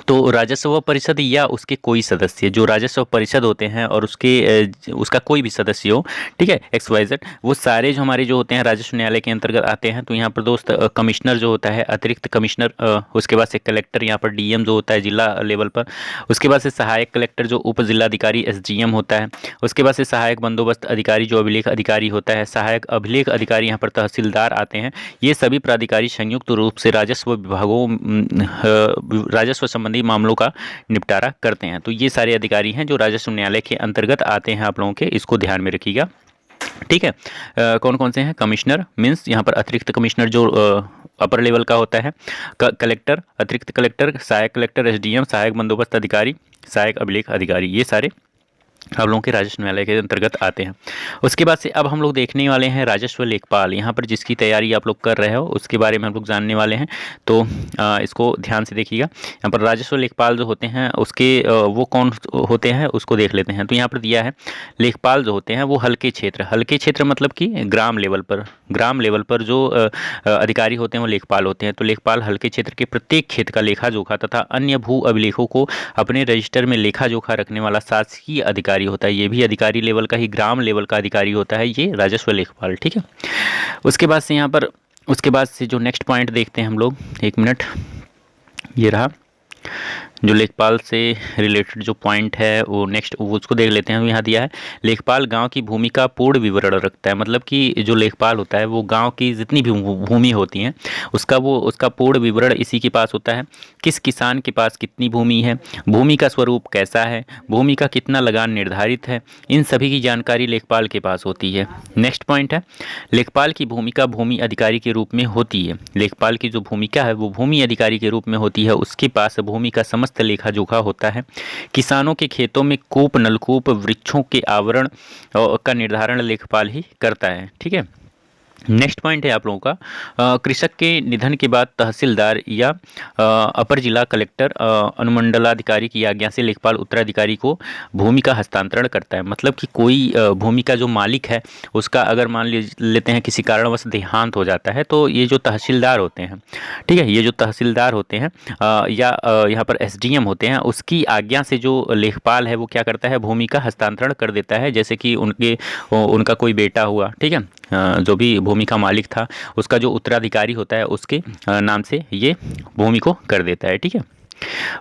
तो राजस्व परिषद या उसके कोई सदस्य, जो राजस्व परिषद होते हैं और उसका कोई भी सदस्य हो, ठीक है, XYZ, वो सारे जो हमारे जो होते हैं राजस्व न्यायालय के अंतर्गत आते हैं। तो यहाँ पर दोस्त कमिश्नर जो होता है, अतिरिक्त कमिश्नर, उसके बाद से कलेक्टर, यहाँ पर डीएम जो होता है जिला लेवल पर, उसके बाद से सहायक कलेक्टर जो उप जिलाधिकारी SDM होता है, उसके बाद से सहायक बंदोबस्त अधिकारी जो अभिलेख अधिकारी होता है, सहायक अभिलेख अधिकारी यहाँ पर तहसीलदार आते हैं। ये सभी प्राधिकारी संयुक्त रूप से राजस्व विभागों राजस्व संबंधी मामलों का निपटारा करते हैं। तो ये सारे अधिकारी हैं जो राजस्व न्यायालय के अंतर्गत आते हैं आप लोगों के, इसको ध्यान में रखिएगा, ठीक है। कौन कौन से हैं, कमिश्नर मीन्स यहाँ पर अतिरिक्त कमिश्नर जो अपर लेवल का होता है, कलेक्टर, अतिरिक्त कलेक्टर, सहायक कलेक्टर, SDM, सहायक बंदोबस्त अधिकारी, सहायक अभिलेख अधिकारी, ये सारे आप लोगों के राजस्व न्यायालय के अंतर्गत आते हैं। उसके बाद से अब हम लोग देखने वाले हैं राजस्व लेखपाल। यहाँ पर जिसकी तैयारी आप लोग कर रहे हो उसके बारे में हम लोग जानने वाले हैं, तो इसको ध्यान से देखिएगा। यहाँ पर राजस्व लेखपाल जो होते हैं उसके वो कौन होते हैं उसको देख लेते हैं। तो यहाँ पर दिया है लेखपाल जो होते हैं वो हल्के क्षेत्र मतलब कि ग्राम लेवल पर जो अधिकारी होते हैं वो लेखपाल होते हैं। तो लेखपाल हल्के क्षेत्र के प्रत्येक खेत का लेखा जोखा तथा अन्य भू अभिलेखों को अपने रजिस्टर में लेखा जोखा रखने वाला शासकीय अधिकारी अधिकारी होता है, ये भी अधिकारी लेवल का ही, ग्राम लेवल का अधिकारी होता है ये राजस्व लेखपाल। ठीक है, उसके बाद से यहाँ पर, उसके बाद से जो नेक्स्ट पॉइंट देखते हैं हम लोग, एक मिनट, ये रहा जो लेखपाल से रिलेटेड जो पॉइंट है वो नेक्स्ट वो उसको देख लेते हैं। यहाँ दिया है लेखपाल गांव की भूमि का पूर्ण विवरण रखता है, मतलब कि जो लेखपाल होता है वो गांव की जितनी भी भूमि होती हैं उसका पूर्ण विवरण इसी के पास होता है। किस किसान के पास कितनी भूमि है, भूमि का स्वरूप कैसा है, भूमि का कितना लगान निर्धारित है, इन सभी की जानकारी लेखपाल के पास होती है। नेक्स्ट पॉइंट है लेखपाल की भूमिका भूमि अधिकारी के रूप में होती है। लेखपाल की जो भूमिका है वो भूमि अधिकारी के रूप में होती है, उसके पास भूमि का समस्त लेखा जोखा होता है। किसानों के खेतों में कूप, नलकूप, वृक्षों के आवरण का निर्धारण लेखपाल ही करता है। ठीक है, नेक्स्ट पॉइंट है आप लोगों का कृषक के निधन के बाद तहसीलदार या अपर जिला कलेक्टर अनुमंडलाधिकारी की आज्ञा से लेखपाल उत्तराधिकारी को भूमि का हस्तांतरण करता है। मतलब कि कोई भूमि का जो मालिक है उसका अगर मान लेते हैं किसी कारणवश देहांत हो जाता है तो ये जो तहसीलदार होते हैं, ठीक है, ये जो तहसीलदार होते हैं या यहाँ पर एसडीएम होते हैं, उसकी आज्ञा से जो लेखपाल है वो क्या करता है, भूमि का हस्तांतरण कर देता है। जैसे कि उनका कोई बेटा हुआ, ठीक है, जो भी भूमि का मालिक था उसका जो उत्तराधिकारी होता है उसके नाम से ये भूमि को कर देता है। ठीक है,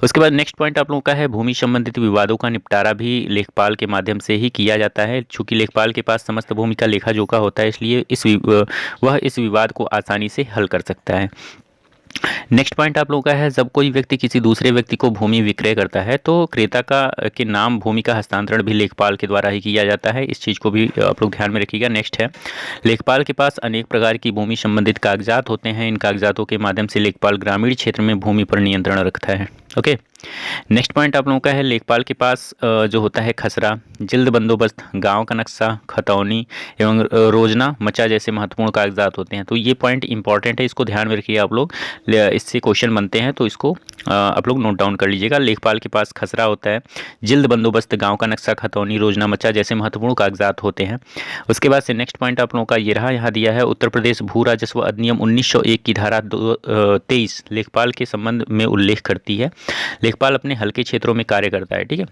उसके बाद नेक्स्ट पॉइंट आप लोगों का है भूमि संबंधित विवादों का निपटारा भी लेखपाल के माध्यम से ही किया जाता है। चूंकि लेखपाल के पास समस्त भूमि का लेखा जोखा होता है इसलिए वह इस विवाद को आसानी से हल कर सकता है। नेक्स्ट पॉइंट आप लोगों का है जब कोई व्यक्ति किसी दूसरे व्यक्ति को भूमि विक्रय करता है तो क्रेता का के नाम भूमि का हस्तांतरण भी लेखपाल के द्वारा ही किया जाता है। इस चीज़ को भी आप लोग ध्यान में रखिएगा। नेक्स्ट है लेखपाल के पास अनेक प्रकार की भूमि संबंधित कागजात होते हैं। इन कागजातों के माध्यम से लेखपाल ग्रामीण क्षेत्र में भूमि पर नियंत्रण रखता है। ओके, नेक्स्ट पॉइंट आप लोगों का है लेखपाल के पास जो होता है खसरा, जिल्द बंदोबस्त, गांव का नक्शा, खतौनी एवं रोजना मचा जैसे महत्वपूर्ण कागजात होते हैं। तो ये पॉइंट इंपॉर्टेंट है, इसको ध्यान में रखिए आप लोग, इससे क्वेश्चन बनते हैं तो इसको आप लोग नोट डाउन कर लीजिएगा। लेखपाल के पास खसरा होता है, जिल्द बंदोबस्त, गांव का नक्शा, खतौनी, रोजना मचा जैसे महत्वपूर्ण कागजात होते हैं। उसके बाद से नेक्स्ट पॉइंट आप लोगों का ये रहा, यहाँ दिया है उत्तर प्रदेश भू राजस्व अधिनियम 1901 की धारा 23 लेखपाल के संबंध में उल्लेख करती है। लेखपाल अपने हल्के क्षेत्रों में कार्य करता है। ठीक है,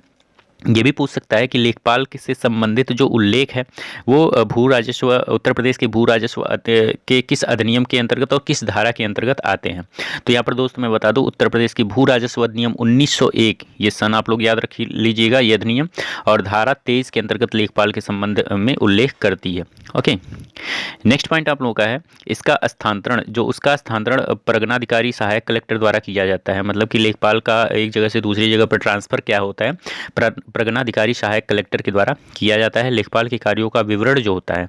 ये भी पूछ सकता है कि लेखपाल से संबंधित जो उल्लेख है वो भू राजस्व, उत्तर प्रदेश के भू राजस्व के किस अधिनियम के अंतर्गत और किस धारा के अंतर्गत आते हैं। तो यहाँ पर दोस्त मैं बता दूं उत्तर प्रदेश की भू राजस्व अधिनियम 1901, ये सन आप लोग याद रख लीजिएगा, ये अधिनियम, और धारा 23 के अंतर्गत लेखपाल के संबंध में उल्लेख करती है। ओके, नेक्स्ट पॉइंट आप लोगों का है इसका स्थानांतरण, जो उसका स्थानांतरण परगनाधिकारी सहायक कलेक्टर द्वारा किया जाता है। मतलब कि लेखपाल का एक जगह से दूसरी जगह पर ट्रांसफर क्या होता है, परगनाधिकारी सहायक कलेक्टर के द्वारा किया जाता है। लेखपाल के कार्यों का विवरण जो होता है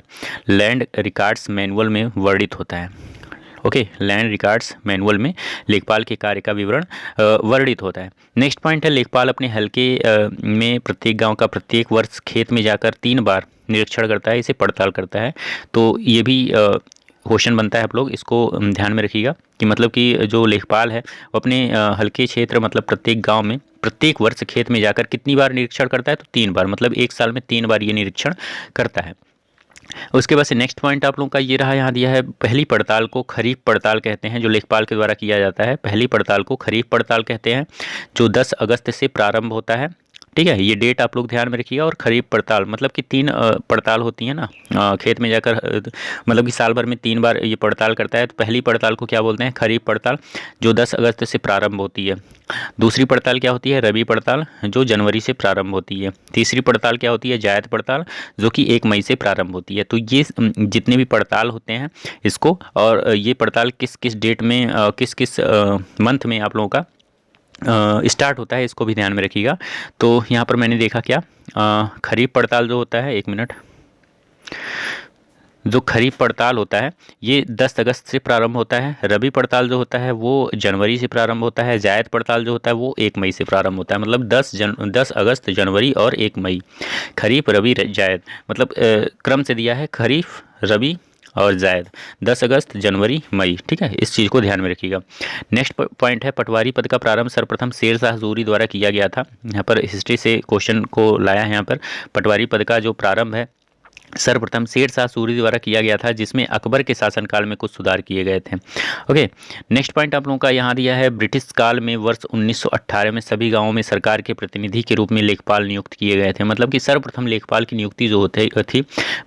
लैंड रिकॉर्ड्स मैनुअल में वर्णित होता है। ओके, लैंड रिकॉर्ड्स मैनुअल में लेखपाल के कार्य का विवरण वर्णित होता है। नेक्स्ट पॉइंट है लेखपाल अपने हल्के में प्रत्येक गांव का प्रत्येक वर्ष खेत में जाकर 3 बार निरीक्षण करता है, इसे पड़ताल करता है। तो ये भी क्वेश्चन बनता है, आप लोग इसको ध्यान में रखिएगा कि मतलब कि जो लेखपाल है वो अपने हल्के क्षेत्र मतलब प्रत्येक गांव में प्रत्येक वर्ष खेत में जाकर कितनी बार निरीक्षण करता है, तो 3 बार, मतलब एक साल में 3 बार ये निरीक्षण करता है। उसके बाद से नेक्स्ट पॉइंट आप लोगों का ये रहा, यहाँ दिया है पहली पड़ताल को खरीफ पड़ताल कहते हैं, जो लेखपाल के द्वारा किया जाता है। पहली पड़ताल को खरीफ पड़ताल कहते हैं, जो 10 अगस्त से प्रारंभ होता है। ठीक है, ये डेट आप लोग ध्यान में रखिएगा। और खरीफ पड़ताल मतलब कि 3 पड़ताल होती है ना खेत में जाकर, मतलब कि साल भर में 3 बार ये पड़ताल करता है। तो पहली पड़ताल को क्या बोलते हैं, खरीफ पड़ताल, जो 10 अगस्त से प्रारंभ होती है। दूसरी पड़ताल क्या होती है, रबी पड़ताल, जो जनवरी से प्रारंभ होती है। तीसरी पड़ताल क्या होती है, जायद पड़ताल, जो कि 1 मई से प्रारंभ होती है। तो ये जितने भी पड़ताल होते हैं इसको, और ये पड़ताल किस किस डेट में किस किस मंथ में आप लोगों का स्टार्ट होता है, इसको भी ध्यान में रखिएगा। तो यहाँ पर मैंने देखा क्या, खरीफ पड़ताल जो होता है, 1 मिनट, जो खरीफ पड़ताल होता है ये 10 अगस्त से प्रारंभ होता है। रबी पड़ताल जो होता है वो जनवरी से प्रारंभ होता है। जायद पड़ताल जो होता है वो 1 मई से प्रारंभ होता है। मतलब 10 अगस्त, जनवरी और 1 मई, खरीफ, रबी, जायद, मतलब क्रम से दिया है खरीफ, रबी और जायद, 10 अगस्त, जनवरी, मई। ठीक है, इस चीज़ को ध्यान में रखिएगा। नेक्स्ट पॉइंट है पटवारी पद का प्रारंभ सर्वप्रथम शेर शाह सूरी द्वारा किया गया था। यहाँ पर हिस्ट्री से क्वेश्चन को लाया है। यहाँ पर पटवारी पद का जो प्रारंभ है सर्वप्रथम शेरशाह सूरी द्वारा किया गया था, जिसमें अकबर के शासनकाल में कुछ सुधार किए गए थे। ओके, नेक्स्ट पॉइंट आप लोगों का यहाँ दिया है, ब्रिटिश काल में वर्ष 1918 में सभी गांवों में सरकार के प्रतिनिधि के रूप में लेखपाल नियुक्त किए गए थे। मतलब कि सर्वप्रथम लेखपाल की नियुक्ति जो होती थी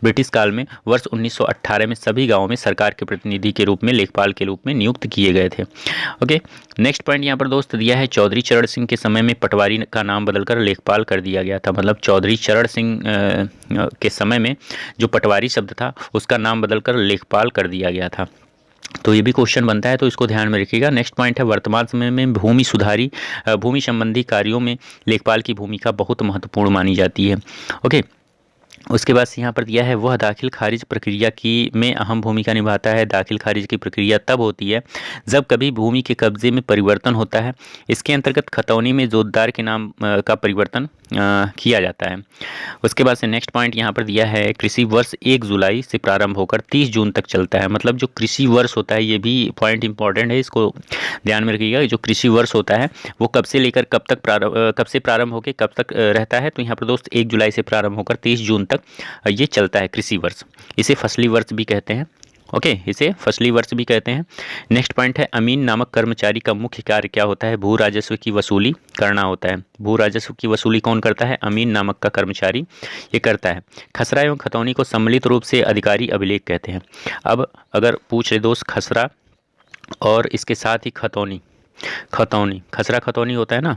ब्रिटिश काल में वर्ष 1918 में सभी गाँवों में सरकार के प्रतिनिधि के रूप में लेखपाल के रूप में नियुक्त किए गए थे। ओके, नेक्स्ट पॉइंट यहाँ पर दोस्त दिया है, चौधरी चरण सिंह के समय में पटवारी का नाम बदलकर लेखपाल कर दिया गया था। मतलब चौधरी चरण सिंह के समय में जो पटवारी शब्द था उसका नाम बदलकर लेखपाल कर दिया गया था। तो ये भी क्वेश्चन बनता है, तो इसको ध्यान में रखिएगा। नेक्स्ट पॉइंट है, वर्तमान समय में भूमि संबंधी कार्यों में लेखपाल की भूमिका बहुत महत्वपूर्ण मानी जाती है। ओके, उसके बाद यहाँ पर दिया है, वह दाखिल खारिज प्रक्रिया की में अहम भूमिका निभाता है। दाखिल खारिज की प्रक्रिया तब होती है जब कभी भूमि के कब्जे में परिवर्तन होता है। इसके अंतर्गत खतौनी में जोतदार के नाम का परिवर्तन किया जाता है। उसके बाद से नेक्स्ट पॉइंट यहाँ पर दिया है, कृषि वर्ष 1 जुलाई से प्रारंभ होकर 30 जून तक चलता है। मतलब जो कृषि वर्ष होता है, ये भी पॉइंट इंपॉर्टेंट है, इसको ध्यान में रखिएगा। जो कृषि वर्ष होता है वो कब से लेकर कब से प्रारंभ होकर कब तक रहता है। तो यहाँ पर दोस्त 1 जुलाई से प्रारंभ होकर 30 जून तक ये चलता है कृषि वर्ष। इसे फसली वर्ष भी कहते हैं। ओके, इसे फसली वर्ष भी कहते हैं। नेक्स्ट पॉइंट है, अमीन नामक कर्मचारी का मुख्य कार्य क्या होता है। भू राजस्व की वसूली करना होता है। भू राजस्व की वसूली कौन करता है, अमीन नामक का कर्मचारी ये करता है। खसरा एवं खतौनी को सम्मिलित रूप से अधिकारी अभिलेख कहते हैं। अब अगर पूछ रहे दोस्त खसरा और इसके साथ ही खतौनी, खसरा खतौनी होता है ना,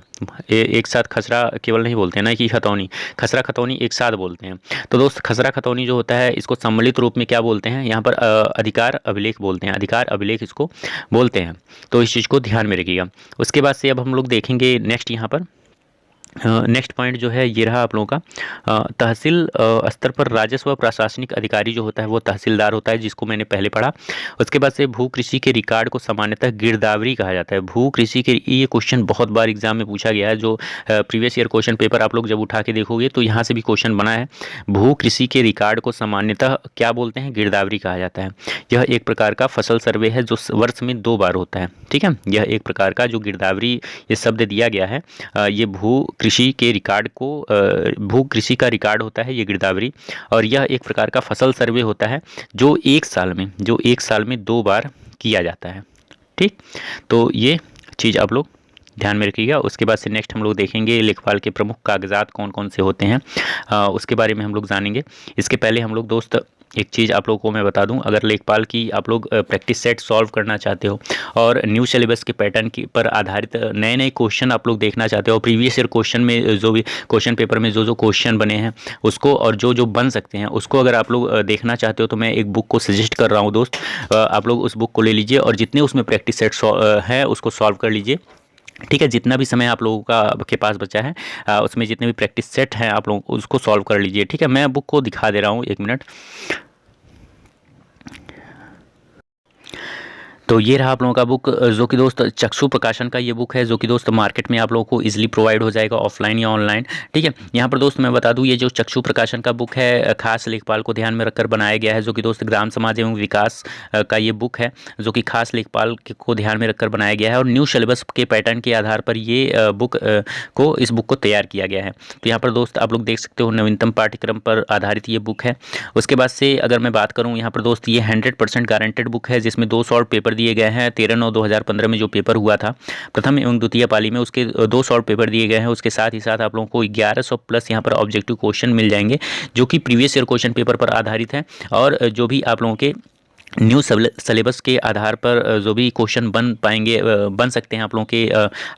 एक साथ खसरा केवल नहीं बोलते हैं ना कि खतौनी, खसरा खतौनी एक साथ बोलते हैं। तो दोस्त खसरा खतौनी जो होता है इसको सम्मिलित रूप में क्या बोलते हैं, यहाँ पर अधिकार अभिलेख बोलते हैं। अधिकार अभिलेख इसको बोलते हैं। तो इस चीज़ को ध्यान में रखिएगा। उसके बाद से अब हम लोग देखेंगे नेक्स्ट यहाँ पर नेक्स्ट पॉइंट जो है ये रहा आप लोगों का, तहसील स्तर पर राजस्व प्रशासनिक अधिकारी जो होता है वो तहसीलदार होता है, जिसको मैंने पहले पढ़ा। उसके बाद से भू कृषि के रिकॉर्ड को सामान्यतः गिरदावरी कहा जाता है। भू कृषि के ये क्वेश्चन बहुत बार एग्जाम में पूछा गया है। जो प्रीवियस ईयर क्वेश्चन पेपर आप लोग जब उठा के देखोगे तो यहाँ से भी क्वेश्चन बना है। भू कृषि के रिकॉर्ड को सामान्यतः क्या बोलते हैं, गिरदावरी कहा जाता है। यह एक प्रकार का फसल सर्वे है जो वर्ष में 2 बार होता है। ठीक है, यह एक प्रकार का जो गिरदावरी ये शब्द दिया गया है, ये भू कृषि के रिकॉर्ड को भू कृषि का रिकॉर्ड होता है ये गिरदावरी, और यह एक प्रकार का फसल सर्वे होता है जो एक साल में 2 बार किया जाता है। ठीक, तो ये चीज़ आप लोग ध्यान में रखिएगा। उसके बाद से नेक्स्ट हम लोग देखेंगे लेखपाल के प्रमुख कागजात कौन कौन से होते हैं, उसके बारे में हम लोग जानेंगे। इसके पहले हम लोग दोस्त एक चीज़ आप लोगों को मैं बता दूं, अगर लेखपाल की आप लोग प्रैक्टिस सेट सॉल्व करना चाहते हो और न्यू सिलेबस के पैटर्न की पर आधारित नए नए क्वेश्चन आप लोग देखना चाहते हो, प्रीवियस ईयर क्वेश्चन में जो भी क्वेश्चन पेपर में जो क्वेश्चन बने हैं उसको और जो बन सकते हैं उसको अगर आप लोग देखना चाहते हो तो मैं एक बुक को सजेस्ट कर रहा हूँ दोस्त। आप लोग उस बुक को ले लीजिए और जितने उसमें प्रैक्टिस सेट है उसको सॉल्व कर लीजिए। ठीक है, जितना भी समय आप लोगों का के पास बचा है उसमें जितने भी प्रैक्टिस सेट हैं आप लोग उसको सॉल्व कर लीजिए। ठीक है, मैं बुक को दिखा दे रहा हूँ, 1 मिनट। तो ये रहा आप लोगों का बुक, जो कि दोस्त चक्षु प्रकाशन का ये बुक है, जो कि दोस्त मार्केट में आप लोगों को इजीली प्रोवाइड हो जाएगा ऑफलाइन या ऑनलाइन। ठीक है, यहाँ पर दोस्त मैं बता दूँ ये जो चक्षु प्रकाशन का बुक है खास लेखपाल को ध्यान में रखकर बनाया गया है, जो कि दोस्त ग्राम समाज एवं विकास का ये बुक है जो कि खास लेखपाल को ध्यान में रखकर बनाया गया है, और न्यू सिलेबस के पैटर्न के आधार पर ये इस बुक को तैयार किया गया है। तो यहाँ पर दोस्त आप लोग देख सकते हो नवीनतम पाठ्यक्रम पर आधारित ये बुक है। उसके बाद से अगर मैं बात करूँ यहाँ पर दोस्त ये 100% गारंटेड बुक है, जिसमें 2 शॉर्ट पेपर दिए गए हैं। 13/9/2015 में जो पेपर हुआ था प्रथम एवं द्वितीय पाली में, उसके 2 शॉर्ट पेपर दिए गए हैं। उसके साथ ही साथ आप लोगों को 1100 प्लस यहाँ पर ऑब्जेक्टिव क्वेश्चन मिल जाएंगे जो कि प्रीवियस ईयर क्वेश्चन पेपर पर आधारित है, और जो भी आप लोगों के न्यू सिलेबस के आधार पर जो भी क्वेश्चन बन सकते हैं आप लोगों के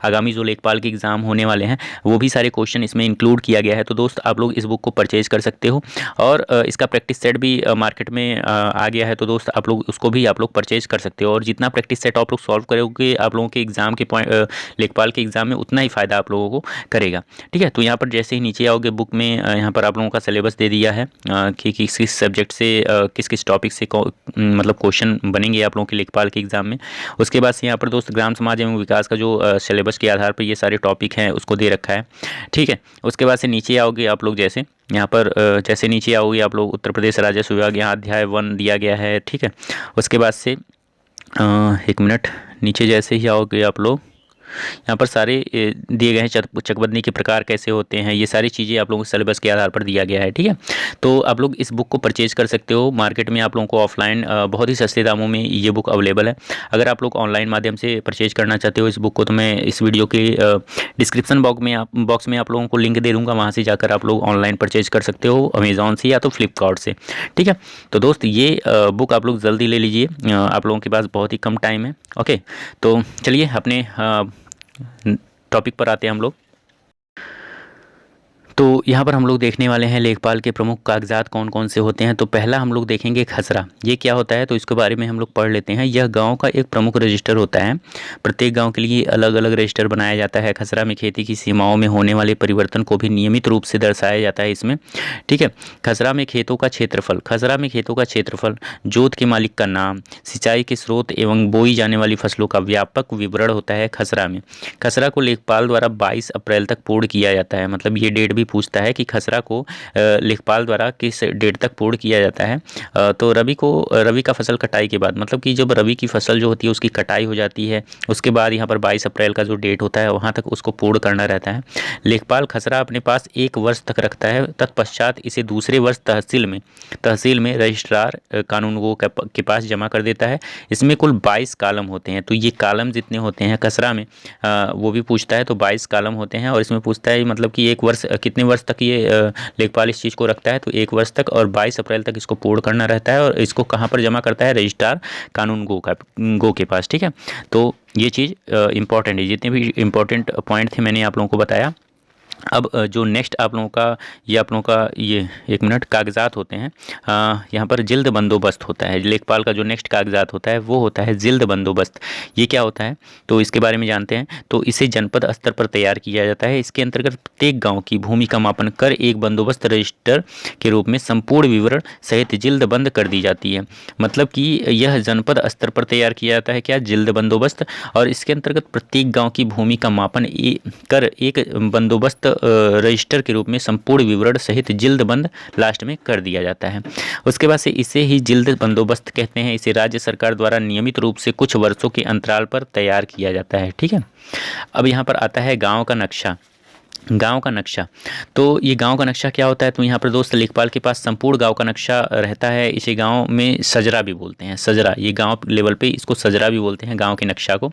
आगामी जो लेखपाल के एग्ज़ाम होने वाले हैं वो भी सारे क्वेश्चन इसमें इंक्लूड किया गया है। तो दोस्त आप लोग इस बुक को परचेज कर सकते हो, और इसका प्रैक्टिस सेट भी मार्केट में आ गया है। तो दोस्त आप लोग उसको भी आप लोग परचेज कर सकते हो, और जितना प्रैक्टिस सेट आप लोग सॉल्व करोगे आप लोगों के एग्ज़ाम के लेखपाल के एग्ज़ाम में उतना ही फ़ायदा आप लोगों को करेगा। ठीक है, तो यहाँ पर जैसे ही नीचे आओगे बुक में यहाँ पर आप लोगों का सिलेबस दे दिया है कि किस किस सब्जेक्ट से किस किस टॉपिक से मतलब क्वेश्चन बनेंगे आप लोगों के लेखपाल के एग्जाम में। उसके बाद से यहाँ पर दोस्त ग्राम समाज एवं विकास का जो सिलेबस के आधार पर ये सारे टॉपिक हैं उसको दे रखा है। ठीक है, उसके बाद से नीचे आओगे आप लोग, जैसे यहाँ पर जैसे नीचे आओगे आप लोग उत्तर प्रदेश राजस्व विभाग, यहाँ अध्याय 1 दिया गया है। ठीक है, उसके बाद से 1 मिनट नीचे जैसे ही आओगे आप लोग यहाँ पर सारे दिए गए हैं, चकबंदी के प्रकार कैसे होते हैं, ये सारी चीज़ें आप लोगों को सिलेबस के आधार पर दिया गया है। ठीक है, तो आप लोग इस बुक को परचेज कर सकते हो। मार्केट में आप लोगों को ऑफलाइन बहुत ही सस्ते दामों में ये बुक अवेलेबल है। अगर आप लोग ऑनलाइन माध्यम से परचेज करना चाहते हो इस बुक को, तो मैं इस वीडियो के डिस्क्रिप्शन बॉक्स में आप लोगों को लिंक दे दूँगा, वहाँ से जाकर आप लोग ऑनलाइन परचेज कर सकते हो, अमेज़ॉन से या तो फ्लिपकार्ट से। ठीक है, तो दोस्त ये बुक आप लोग जल्दी ले लीजिए, आप लोगों के पास बहुत ही कम टाइम है। ओके, तो चलिए अपने टॉपिक पर आते हैं हम लोग। तो यहाँ पर हम लोग देखने वाले हैं लेखपाल के प्रमुख कागजात कौन कौन से होते हैं। तो पहला हम लोग देखेंगे खसरा, ये क्या होता है तो इसके बारे में हम लोग पढ़ लेते हैं। यह गांव का एक प्रमुख रजिस्टर होता है, प्रत्येक गांव के लिए अलग अलग रजिस्टर बनाया जाता है। खसरा में खेती की सीमाओं में होने वाले परिवर्तन को भी नियमित रूप से दर्शाया जाता है इसमें। ठीक है, खसरा में खेतों का क्षेत्रफल, खसरा में खेतों का क्षेत्रफल, जोत के मालिक का नाम, सिंचाई के स्रोत एवं बोई जाने वाली फसलों का व्यापक विवरण होता है खसरा में। खसरा को लेखपाल द्वारा 22 अप्रैल तक पूर्ण किया जाता है, मतलब ये डेट भी पूछता है कि खसरा को लेखपाल द्वारा किस डेट तक पूर्ण किया जाता है। तो रबी का फसल कटाई के बाद, मतलब कि जब रबी की फसल जो होती है उसकी कटाई हो जाती है, उसके बाद यहाँ पर 22 अप्रैल का जो डेट होता है वहाँ तक उसको पूर्ण करना रहता है। लेखपाल खसरा अपने पास 1 वर्ष तक रखता है, तत्पश्चात इसे दूसरे वर्ष तहसील में रजिस्ट्रार कानूनगो के पास जमा कर देता है। इसमें कुल 22 कालम होते हैं, तो ये कालम जितने होते हैं खसरा में वो भी पूछता है, तो 22 कालम होते हैं। और इसमें पूछता है मतलब कि 1 वर्ष कितने वर्ष तक ये लेखपाल इस चीज़ को रखता है, तो 1 वर्ष तक, और 22 अप्रैल तक इसको पूर्ण करना रहता है। और इसको कहाँ पर जमा करता है, रजिस्ट्रार कानून गो के पास। ठीक है, तो ये चीज़ इंपॉर्टेंट है, जितने भी इंपॉर्टेंट पॉइंट थे मैंने आप लोगों को बताया। अब जो नेक्स्ट आप लोगों का ये 1 मिनट कागजात होते हैं। यहाँ पर जिल्द बंदोबस्त होता है, लेखपाल का जो नेक्स्ट कागजात होता है वो होता है जिल्द बंदोबस्त। ये क्या होता है तो इसके बारे में जानते हैं। तो इसे जनपद स्तर पर तैयार किया जाता है। इसके अंतर्गत प्रत्येक गाँव की भूमि का मापन कर एक बंदोबस्त रजिस्टर के रूप में संपूर्ण विवरण सहित जिल्द बंद कर दी जाती है। मतलब कि यह जनपद स्तर पर तैयार किया जाता है, क्या, जिल्द बंदोबस्त। और इसके अंतर्गत प्रत्येक गाँव की भूमि का मापन कर एक बंदोबस्त रजिस्टर के रूप में संपूर्ण विवरण सहित जिल्द बंद लास्ट में कर दिया जाता है। उसके बाद से इसे ही जिल्द बंदोबस्त कहते हैं। इसे राज्य सरकार द्वारा नियमित रूप से कुछ वर्षों के अंतराल पर तैयार किया जाता है। ठीक है, अब यहाँ पर आता है गाँव का नक्शा। गांव का नक्शा, तो ये गांव का नक्शा क्या होता है तो यहाँ पर दोस्त लेखपाल के पास संपूर्ण गांव का नक्शा रहता है। इसे गांव में सजरा भी बोलते हैं, सजरा, ये गांव लेवल पे इसको सजरा भी बोलते हैं गांव के नक्शा को।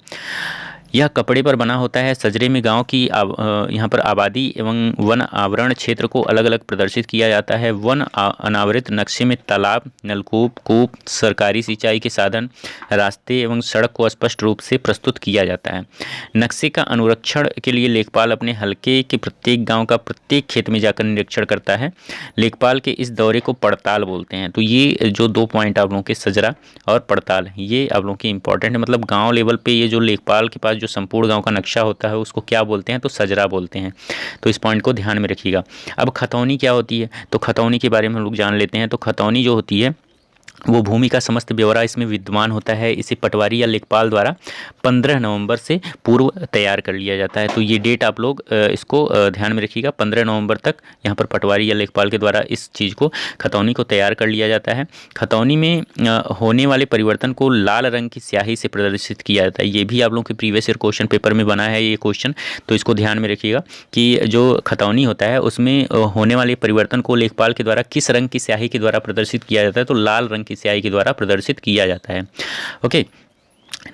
यह कपड़े पर बना होता है। सजरे में गांव की यहाँ पर आबादी एवं वन आवरण क्षेत्र को अलग अलग प्रदर्शित किया जाता है। वन अनावृत नक्शे में तालाब, नलकूप, कूप, सरकारी सिंचाई के साधन, रास्ते एवं सड़क को स्पष्ट रूप से प्रस्तुत किया जाता है। नक्शे का अनुरक्षण के लिए लेखपाल अपने हलके के प्रत्येक गाँव का प्रत्येक खेत में जाकर निरीक्षण करता है। लेखपाल के इस दौरे को पड़ताल बोलते हैं। तो ये जो 2 पॉइंट आप लोगों के सजरा और पड़ताल, ये आप लोगों के इंपॉर्टेंट है। मतलब गांव लेवल पे ये जो लेखपाल के पास जो संपूर्ण गांव का नक्शा होता है उसको क्या बोलते हैं तो सजरा बोलते हैं। तो इस पॉइंट को ध्यान में रखिएगा। अब खतौनी क्या होती है तो खतौनी के बारे में हम लोग जान लेते हैं। तो खतौनी जो होती है वो भूमि का समस्त ब्यौरा इसमें विद्यमान होता है। इसे पटवारी या लेखपाल द्वारा 15 नवंबर से पूर्व तैयार कर लिया जाता है। तो ये डेट आप लोग इसको ध्यान में रखिएगा, 15 नवंबर तक यहाँ पर पटवारी या लेखपाल के द्वारा इस चीज़ को, खतौनी को तैयार कर लिया जाता है। खतौनी में होने वाले परिवर्तन को लाल रंग की स्याही से प्रदर्शित किया जाता है। ये भी आप लोगों के प्रीवियस ईयर क्वेश्चन पेपर में बना है ये क्वेश्चन, तो इसको ध्यान में रखिएगा कि जो खतौनी होता है उसमें होने वाले परिवर्तन को लेखपाल के द्वारा किस रंग की स्याही के द्वारा प्रदर्शित किया जाता है तो लाल रंग की स्याही के द्वारा प्रदर्शित किया जाता है। ओके,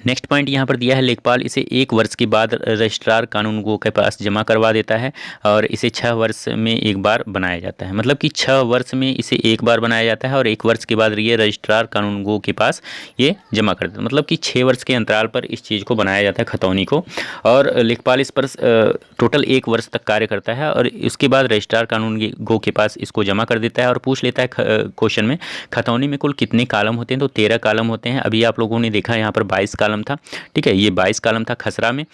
नेक्स्ट पॉइंट यहाँ पर दिया है, लेखपाल इसे 1 वर्ष के बाद रजिस्ट्रार कानूनगो के पास जमा करवा देता है और इसे 6 वर्ष में एक बार बनाया जाता है। मतलब कि 6 वर्ष में इसे एक बार बनाया जाता है और 1 वर्ष के बाद ये रजिस्ट्रार कानूनगो के पास ये जमा कर देता है। मतलब कि 6 वर्ष के अंतराल पर इस चीज़ को बनाया जाता है खतौनी को, और लेखपाल इस पर टोटल 1 वर्ष तक कार्य करता है और उसके बाद रजिस्ट्रार कानूनगो के पास इसको जमा कर देता है और पूछ लेता है क्वेश्चन में खतौनी में कुल कितने कालम होते हैं तो 13 कालम होते हैं। अभी आप लोगों ने देखा यहाँ पर 22 कालम था। ठीक है, ये 22 कालम था खसरा में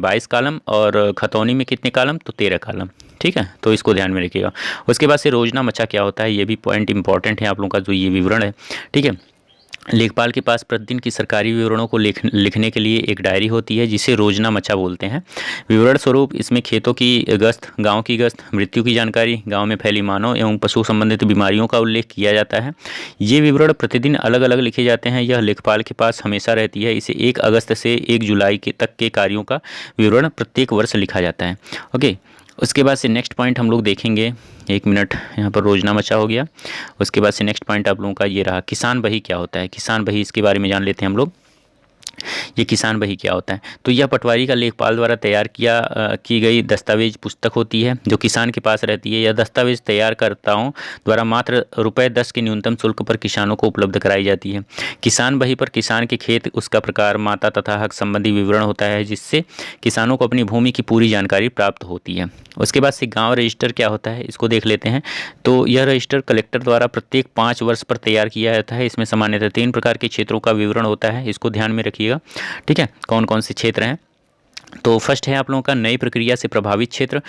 22 कालम, और खतौनी में कितने कालम तो 13 कालम। ठीक है, तो इसको ध्यान में रखिएगा। उसके बाद से रोजना मचा क्या होता है, ये भी पॉइंट इंपॉर्टेंट है आप लोगों का जो ये विवरण है। ठीक है, लेखपाल के पास प्रतिदिन की सरकारी विवरणों को लिखने के लिए एक डायरी होती है जिसे रोजनामचा बोलते हैं। विवरण स्वरूप इसमें खेतों की गश्त, गांव की गश्त, मृत्यु की जानकारी, गांव में फैली मानव एवं पशु संबंधित बीमारियों का उल्लेख किया जाता है। ये विवरण प्रतिदिन अलग अलग लिखे जाते हैं। यह लेखपाल के पास हमेशा रहती है। इसे 1 अगस्त से 1 जुलाई के तक के कार्यों का विवरण प्रत्येक वर्ष लिखा जाता है। ओके, उसके बाद से नेक्स्ट पॉइंट हम लोग देखेंगे। 1 मिनट, यहाँ पर रोजनामचा हो गया। उसके बाद से नेक्स्ट पॉइंट आप लोगों का ये रहा, किसान बही क्या होता है। किसान बही, इसके बारे में जान लेते हैं हम लोग। ये किसान बही क्या होता है, तो यह पटवारी का लेखपाल द्वारा तैयार की गई दस्तावेज पुस्तक होती है जो किसान के पास रहती है। यह दस्तावेज तैयारकर्ताओं द्वारा मात्र ₹10 के न्यूनतम शुल्क पर किसानों को उपलब्ध कराई जाती है। किसान बही पर किसान के खेत, उसका प्रकार, माता तथा हक संबंधी विवरण होता है जिससे किसानों को अपनी भूमि की पूरी जानकारी प्राप्त होती है। उसके बाद से गाँव रजिस्टर क्या होता है, इसको देख लेते हैं। तो यह रजिस्टर कलेक्टर द्वारा प्रत्येक 5 वर्ष पर तैयार किया जाता है। इसमें सामान्यतः 3 प्रकार के क्षेत्रों का विवरण होता है, इसको ध्यान में रखिएगा। ठीक है, कौन कौन से क्षेत्र हैं। तो फर्स्ट है आप लोगों का नई प्रक्रिया से प्रभावित क्षेत्र,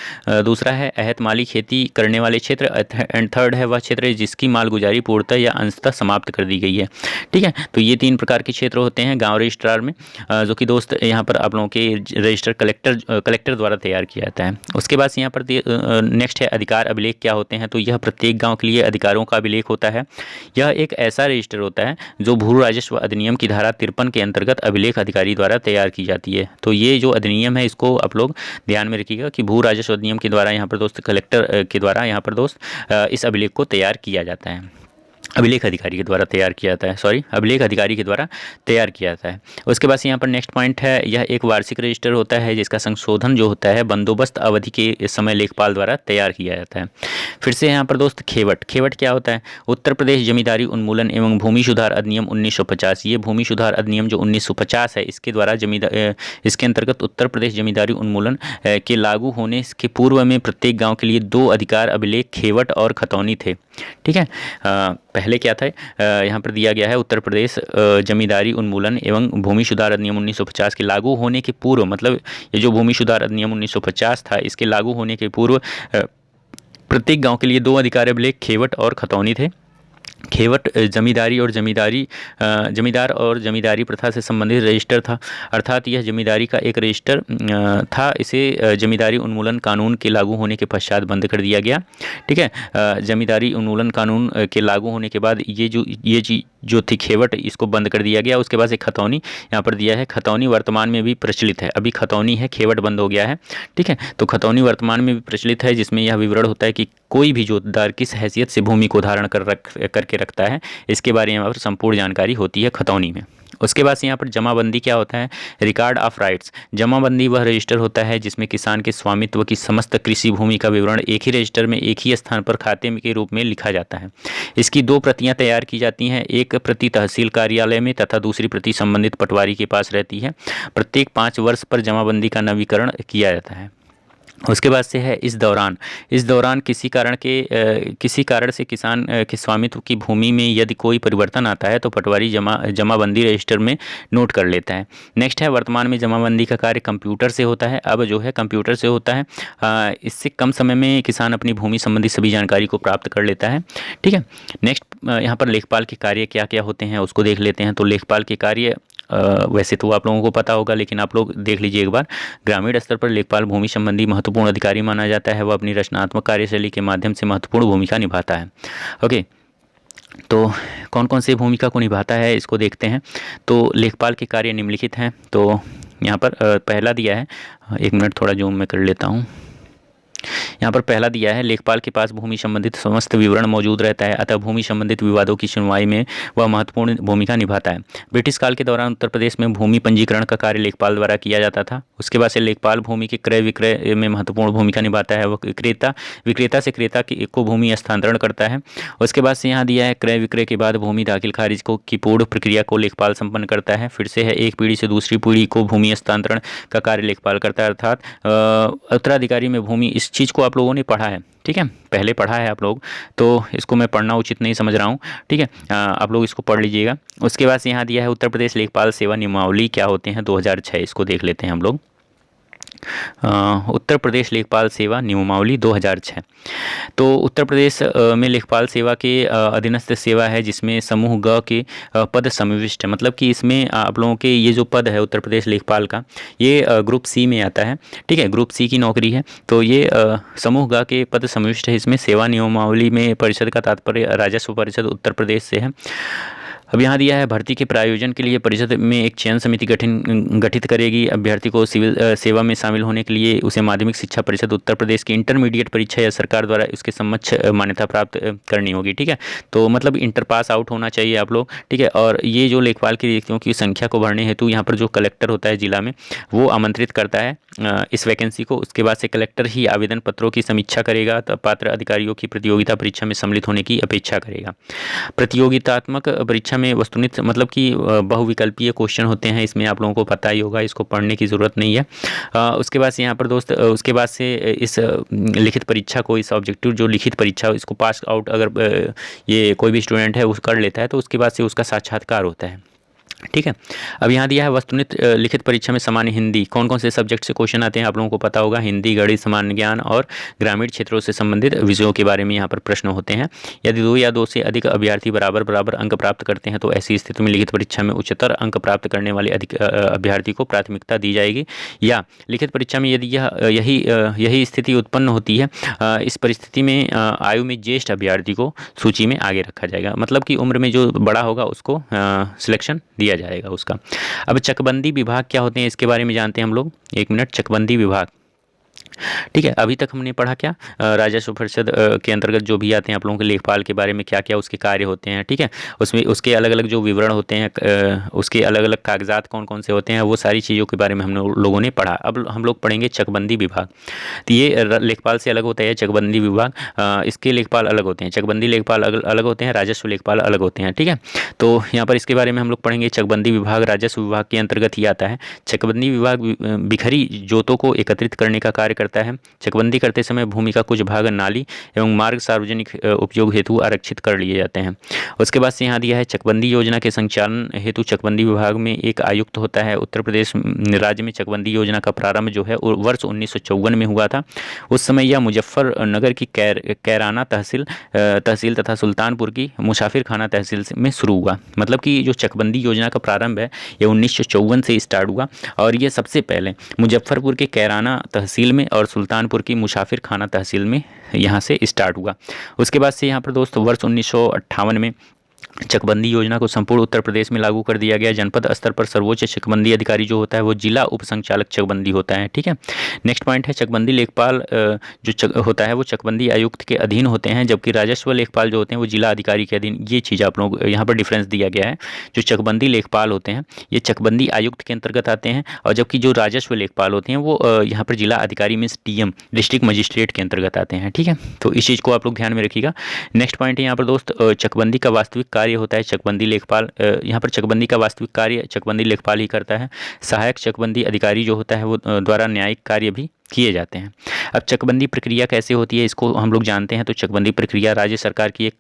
दूसरा है एहतमाली खेती करने वाले क्षेत्र, एंड थर्ड है वह क्षेत्र जिसकी मालगुजारी पूर्णतः या अंशतः समाप्त कर दी गई है। ठीक है, तो ये 3 प्रकार के क्षेत्र होते हैं गांव रजिस्ट्रार में, जो कि दोस्त यहाँ पर आप लोगों के रजिस्टर कलेक्टर द्वारा तैयार किया जाता है। उसके बाद यहाँ पर नेक्स्ट है अधिकार अभिलेख क्या होते हैं। तो यह प्रत्येक गाँव के लिए अधिकारों का अभिलेख होता है। यह एक ऐसा रजिस्टर होता है जो भू राजस्व अधिनियम की धारा 53 के अंतर्गत अभिलेख अधिकारी द्वारा तैयार की जाती है। तो ये जो अधिनियम है इसको आप लोग ध्यान में रखिएगा कि भू राजस्व अधिनियम के द्वारा यहाँ पर दोस्त कलेक्टर के द्वारा यहाँ पर दोस्त इस अभिलेख को तैयार किया जाता है। अभिलेख अधिकारी के द्वारा तैयार किया जाता है, सॉरी, अभिलेख अधिकारी के द्वारा तैयार किया जाता है। उसके बाद यहाँ पर नेक्स्ट पॉइंट है, यह एक वार्षिक रजिस्टर होता है जिसका संशोधन जो होता है बंदोबस्त अवधि के समय लेखपाल द्वारा तैयार किया जाता है। फिर से यहाँ पर दोस्त खेवट क्या होता है। उत्तर प्रदेश जमींदारी उन्मूलन एवं भूमि सुधार अधिनियम 1950, ये भूमि सुधार अधिनियम जो 1950 है इसके द्वारा इसके अंतर्गत उत्तर प्रदेश जमींदारी उन्मूलन के लागू होने के पूर्व में प्रत्येक गाँव के लिए 2 अधिकार अभिलेख खेवट और खतौनी थे। ठीक है, पहले क्या था, यहाँ पर दिया गया है उत्तर प्रदेश जमींदारी उन्मूलन एवं भूमि सुधार अधिनियम 1950 के लागू होने के पूर्व, मतलब ये जो भूमि सुधार अधिनियम 1950 था इसके लागू होने के पूर्व प्रत्येक गांव के लिए 2 अधिकार अभिलेख खेवट और खतौनी थे। खेवट जमींदार और जमींदारी प्रथा से संबंधित रजिस्टर था, अर्थात यह जमींदारी का एक रजिस्टर था। इसे जमींदारी उन्मूलन कानून के लागू होने के पश्चात बंद कर दिया गया। ठीक है, जमींदारी उन्मूलन कानून के लागू होने के बाद ये चीज़ जो थी खेवट, इसको बंद कर दिया गया। उसके बाद एक खतौनी यहाँ पर दिया है। खतौनी वर्तमान में भी प्रचलित है, अभी खतौनी है, खेवट बंद हो गया है। ठीक है, तो खतौनी वर्तमान में भी प्रचलित है जिसमें यह विवरण होता है कि कोई भी जोतदार किस हैसियत से भूमि को धारण करके रखता है, इसके बारे में संपूर्ण जानकारी होती है खतौनी में। उसके बाद से यहाँ पर जमाबंदी क्या होता है, रिकॉर्ड ऑफ राइट्स। जमाबंदी वह रजिस्टर होता है जिसमें किसान के स्वामित्व की समस्त कृषि भूमि का विवरण एक ही रजिस्टर में एक ही स्थान पर खाते के रूप में लिखा जाता है। इसकी 2 प्रतियां तैयार की जाती हैं, एक प्रति तहसील कार्यालय में तथा दूसरी प्रति संबंधित पटवारी के पास रहती है। प्रत्येक 5 वर्ष पर जमाबंदी का नवीकरण किया जाता है। उसके बाद से है इस दौरान किसी कारण से किसान के स्वामित्व की भूमि में यदि कोई परिवर्तन आता है तो पटवारी जमाबंदी रजिस्टर में नोट कर लेता है। नेक्स्ट है वर्तमान में जमाबंदी का कार्य कंप्यूटर से होता है, अब जो है कंप्यूटर से होता है। इससे कम समय में किसान अपनी भूमि संबंधी सभी जानकारी को प्राप्त कर लेता है। ठीक है, नेक्स्ट यहाँ पर लेखपाल के कार्य क्या क्या होते हैं उसको देख लेते हैं। तो लेखपाल के कार्य वैसे तो आप लोगों को पता होगा, लेकिन आप लोग देख लीजिए एक बार। ग्रामीण स्तर पर लेखपाल भूमि संबंधी महत्वपूर्ण अधिकारी माना जाता है। वह अपनी रचनात्मक कार्यशैली के माध्यम से महत्वपूर्ण भूमिका निभाता है। ओके, तो कौन कौन से भूमिका को निभाता है इसको देखते हैं। तो लेखपाल के कार्य निम्नलिखित हैं। तो यहाँ पर पहला दिया है, 1 मिनट थोड़ा जूम में कर लेता हूँ। यहाँ पर पहला दिया है, लेखपाल के पास भूमि संबंधित समस्त विवरण मौजूद रहता है, अतः भूमि संबंधित विवादों की सुनवाई में वह महत्वपूर्ण भूमिका निभाता है। ब्रिटिश काल के दौरान उत्तर प्रदेश में भूमि पंजीकरण का कार्य लेखपाल द्वारा किया जाता था। उसके बाद से लेखपाल भूमि के क्रय विक्रय में महत्वपूर्ण भूमिका निभाता है। वह विक्रेता से क्रेता को भूमि हस्तांतरण करता है। उसके बाद से यहाँ दिया है, क्रय विक्रय के बाद भूमि दाखिल खारिज की पूर्ण प्रक्रिया को लेखपाल संपन्न करता है। फिर से है, एक पीढ़ी से दूसरी पीढ़ी को भूमि हस्तांतरण का कार्य लेखपाल करता है, अर्थात उत्तराधिकारी में भूमि। इस चीज़ को आप लोगों ने पढ़ा है, ठीक है, पहले पढ़ा है आप लोग, तो इसको मैं पढ़ना उचित नहीं समझ रहा हूँ। ठीक है, आप लोग इसको पढ़ लीजिएगा। उसके बाद से यहाँ दिया है, उत्तर प्रदेश लेखपाल सेवा नियमावली क्या होते हैं 2006, इसको देख लेते हैं हम लोग। उत्तर प्रदेश लेखपाल सेवा नियमावली 2006। तो उत्तर प्रदेश में लेखपाल सेवा के अधीनस्थ सेवा है जिसमें समूह ग के पद समाविष्ट है। मतलब कि इसमें आप लोगों के ये जो पद है उत्तर प्रदेश लेखपाल का, ये ग्रुप सी में आता है। ठीक है, ग्रुप सी की नौकरी है। तो ये समूह ग के पद समाविष्ट है। इसमें सेवा नियमावली में परिषद का तात्पर्य राजस्व परिषद उत्तर प्रदेश से है। अब यहाँ दिया है भर्ती के प्रायोजन के लिए परिषद में एक चयन समिति गठित करेगी। अभ्यर्थी को सिविल सेवा में शामिल होने के लिए उसे माध्यमिक शिक्षा परिषद उत्तर प्रदेश की इंटरमीडिएट परीक्षा या सरकार द्वारा उसके समक्ष मान्यता प्राप्त करनी होगी। ठीक है, तो मतलब इंटर पास आउट होना चाहिए आप लोग। ठीक है, और ये जो लेखपाल की रिक्तियों की संख्या को भरने हेतु यहाँ पर जो कलेक्टर होता है जिला में, वो आमंत्रित करता है इस वैकेंसी को। उसके बाद से कलेक्टर ही आवेदन पत्रों की समीक्षा करेगा, तब पात्र अधिकारियों की प्रतियोगिता परीक्षा में सम्मिलित होने की अपेक्षा करेगा। प्रतियोगितात्मक परीक्षा में वस्तुनिष्ठ मतलब कि बहुविकल्पीय क्वेश्चन होते हैं, इसमें आप लोगों को पता ही होगा, इसको पढ़ने की ज़रूरत नहीं है। उसके बाद से यहाँ पर दोस्त उसके बाद से इस लिखित परीक्षा को, इस ऑब्जेक्टिव जो लिखित परीक्षा इसको पास आउट अगर ये कोई भी स्टूडेंट है वो कर लेता है तो उसके बाद से उसका साक्षात्कार होता है। ठीक है, अब यहाँ दिया है वस्तुनिष्ठ लिखित परीक्षा में सामान्य हिंदी कौन कौन से सब्जेक्ट से क्वेश्चन आते हैं आप लोगों को पता होगा। हिंदी, गणित, सामान्य ज्ञान और ग्रामीण क्षेत्रों से संबंधित विषयों के बारे में यहाँ पर प्रश्न होते हैं। यदि दो या दो से अधिक अभ्यर्थी बराबर अंक प्राप्त करते हैं तो ऐसी स्थिति में लिखित परीक्षा में उच्चतर अंक प्राप्त करने वाले अधिक अभ्यर्थी को प्राथमिकता दी जाएगी। या लिखित परीक्षा में यदि यही स्थिति उत्पन्न होती है, इस परिस्थिति में आयु में ज्येष्ठ अभ्यर्थी को सूची में आगे रखा जाएगा। मतलब कि उम्र में जो बड़ा होगा उसको सिलेक्शन दिया जाएगा उसका। अब चकबंदी विभाग क्या होते हैं इसके बारे में जानते हैं हम लोग। एक मिनट, चकबंदी विभाग। ठीक है, अभी तक हमने पढ़ा क्या, राजस्व परिषद के अंतर्गत जो भी आते हैं आप लोगों के लेखपाल के बारे में क्या क्या उसके कार्य होते हैं। ठीक है, उसमें उसके अलग अलग जो विवरण होते हैं, उसके अलग अलग कागजात कौन कौन से होते हैं, वो सारी चीज़ों के बारे में हम लोगों ने पढ़ा। अब हम लोग पढ़ेंगे चकबंदी विभाग। तो ये लेखपाल से अलग होता है चकबंदी विभाग, इसके लेखपाल अलग होते हैं। चकबंदी लेखपाल अलग होते हैं, राजस्व लेखपाल अलग होते हैं। ठीक है, तो यहाँ पर इसके बारे में हम लोग पढ़ेंगे। चकबंदी विभाग राजस्व विभाग के अंतर्गत ही आता है। चकबंदी विभाग बिखरी जोतों को एकत्रित करने का कार्य करता है। चकबंदी करते समय भूमि का कुछ भाग नाली एवं मार्ग सार्वजनिक उपयोग हेतु आरक्षित कर लिए जाते हैं। उसके बाद से यहाँ दिया है चकबंदी योजना के संचालन हेतु चकबंदी विभाग में एक आयुक्त होता है। उत्तर प्रदेश राज्य में चकबंदी योजना का प्रारंभ जो है वर्ष 1954 में हुआ था। उस समय यह मुजफ्फरनगर की कैराना तहसील तथा सुल्तानपुर की मुसाफिर खाना तहसील में शुरू हुआ। मतलब कि जो चकबंदी योजना का प्रारंभ है ये 1954 से स्टार्ट हुआ और ये सबसे पहले मुजफ्फरपुर के कैराना तहसील में और सुल्तानपुर की मुसाफिर खाना तहसील में यहाँ से स्टार्ट हुआ। उसके बाद से यहाँ पर दोस्त वर्ष 1958 में चकबंदी योजना को संपूर्ण उत्तर प्रदेश में लागू कर दिया गया। जनपद स्तर पर सर्वोच्च चकबंदी अधिकारी जो होता है वो जिला उप संचालक चकबंदी होता है। ठीक है, नेक्स्ट पॉइंट है चकबंदी लेखपाल जो होता है वो चकबंदी आयुक्त के अधीन होते हैं, जबकि राजस्व लेखपाल जो होते हैं वो जिला अधिकारी के अधीन। ये चीज़ आप लोग यहाँ पर डिफरेंस दिया गया है। जो चकबंदी लेखपाल होते हैं ये चकबंदी आयुक्त के अंतर्गत आते हैं, और जबकि जो राजस्व लेखपाल होते हैं वो यहाँ पर जिला अधिकारी मीन्स DM डिस्ट्रिक्ट मजिस्ट्रेट के अंतर्गत आते हैं। ठीक है, तो इस चीज़ को आप लोग ध्यान में रखिएगा। नेक्स्ट पॉइंट है यहाँ पर दोस्त चकबंदी का वास्तविक कार्य होता है चकबंदी लेखपाल। यहाँ पर चकबंदी का वास्तविक कार्य चकबंदी लेखपाल ही करता है। सहायक चकबंदी अधिकारी जो होता है वो द्वारा न्यायिक कार्य भी किए जाते हैं। अब चकबंदी प्रक्रिया कैसे होती है इसको हम लोग जानते हैं। तो चकबंदी प्रक्रिया राज्य सरकार की एक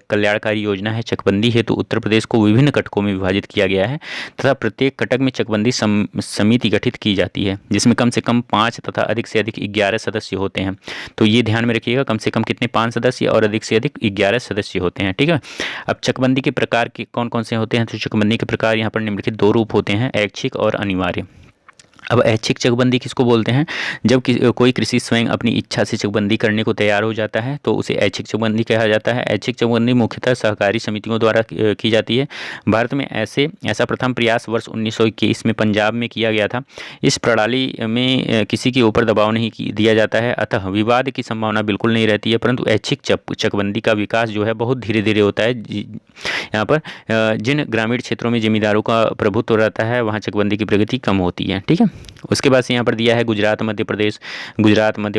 कल्याणकारी योजना है। चकबंदी हेतु उत्तर प्रदेश को विभिन्न कटकों में विभाजित किया गया है तथा प्रत्येक कटक में चकबंदी समिति गठित की जाती है जिसमें कम से कम 5 तथा अधिक से अधिक 11 सदस्य होते हैं। तो ये ध्यान में रखिएगा, कम से कम कितने 5 सदस्य और अधिक से अधिक 11 सदस्य होते हैं। ठीक है, अब चकबंदी के प्रकार के कौन कौन से होते हैं। तो चकबंदी के प्रकार यहाँ पर निम्नलिखित 2 रूप होते हैं, ऐच्छिक और अनिवार्य। अब ऐच्छिक चकबंदी किसको बोलते हैं, जब कोई कृषि स्वयं अपनी इच्छा से चकबंदी करने को तैयार हो जाता है तो उसे ऐच्छिक चकबंदी कहा जाता है। ऐच्छिक चकबंदी मुख्यतः सहकारी समितियों द्वारा की जाती है। भारत में ऐसा प्रथम प्रयास वर्ष 1921 में पंजाब में किया गया था। इस प्रणाली में किसी के ऊपर दबाव नहीं दिया जाता है, अतः विवाद की संभावना बिल्कुल नहीं रहती है। परंतु ऐच्छिक चकबंदी का विकास जो है बहुत धीरे धीरे होता है। यहाँ पर जिन ग्रामीण क्षेत्रों में जमींदारों का प्रभुत्व रहता है वहाँ चकबंदी की प्रगति कम होती है। ठीक है, उसके बाद से यहाँ पर दिया है गुजरात मध्य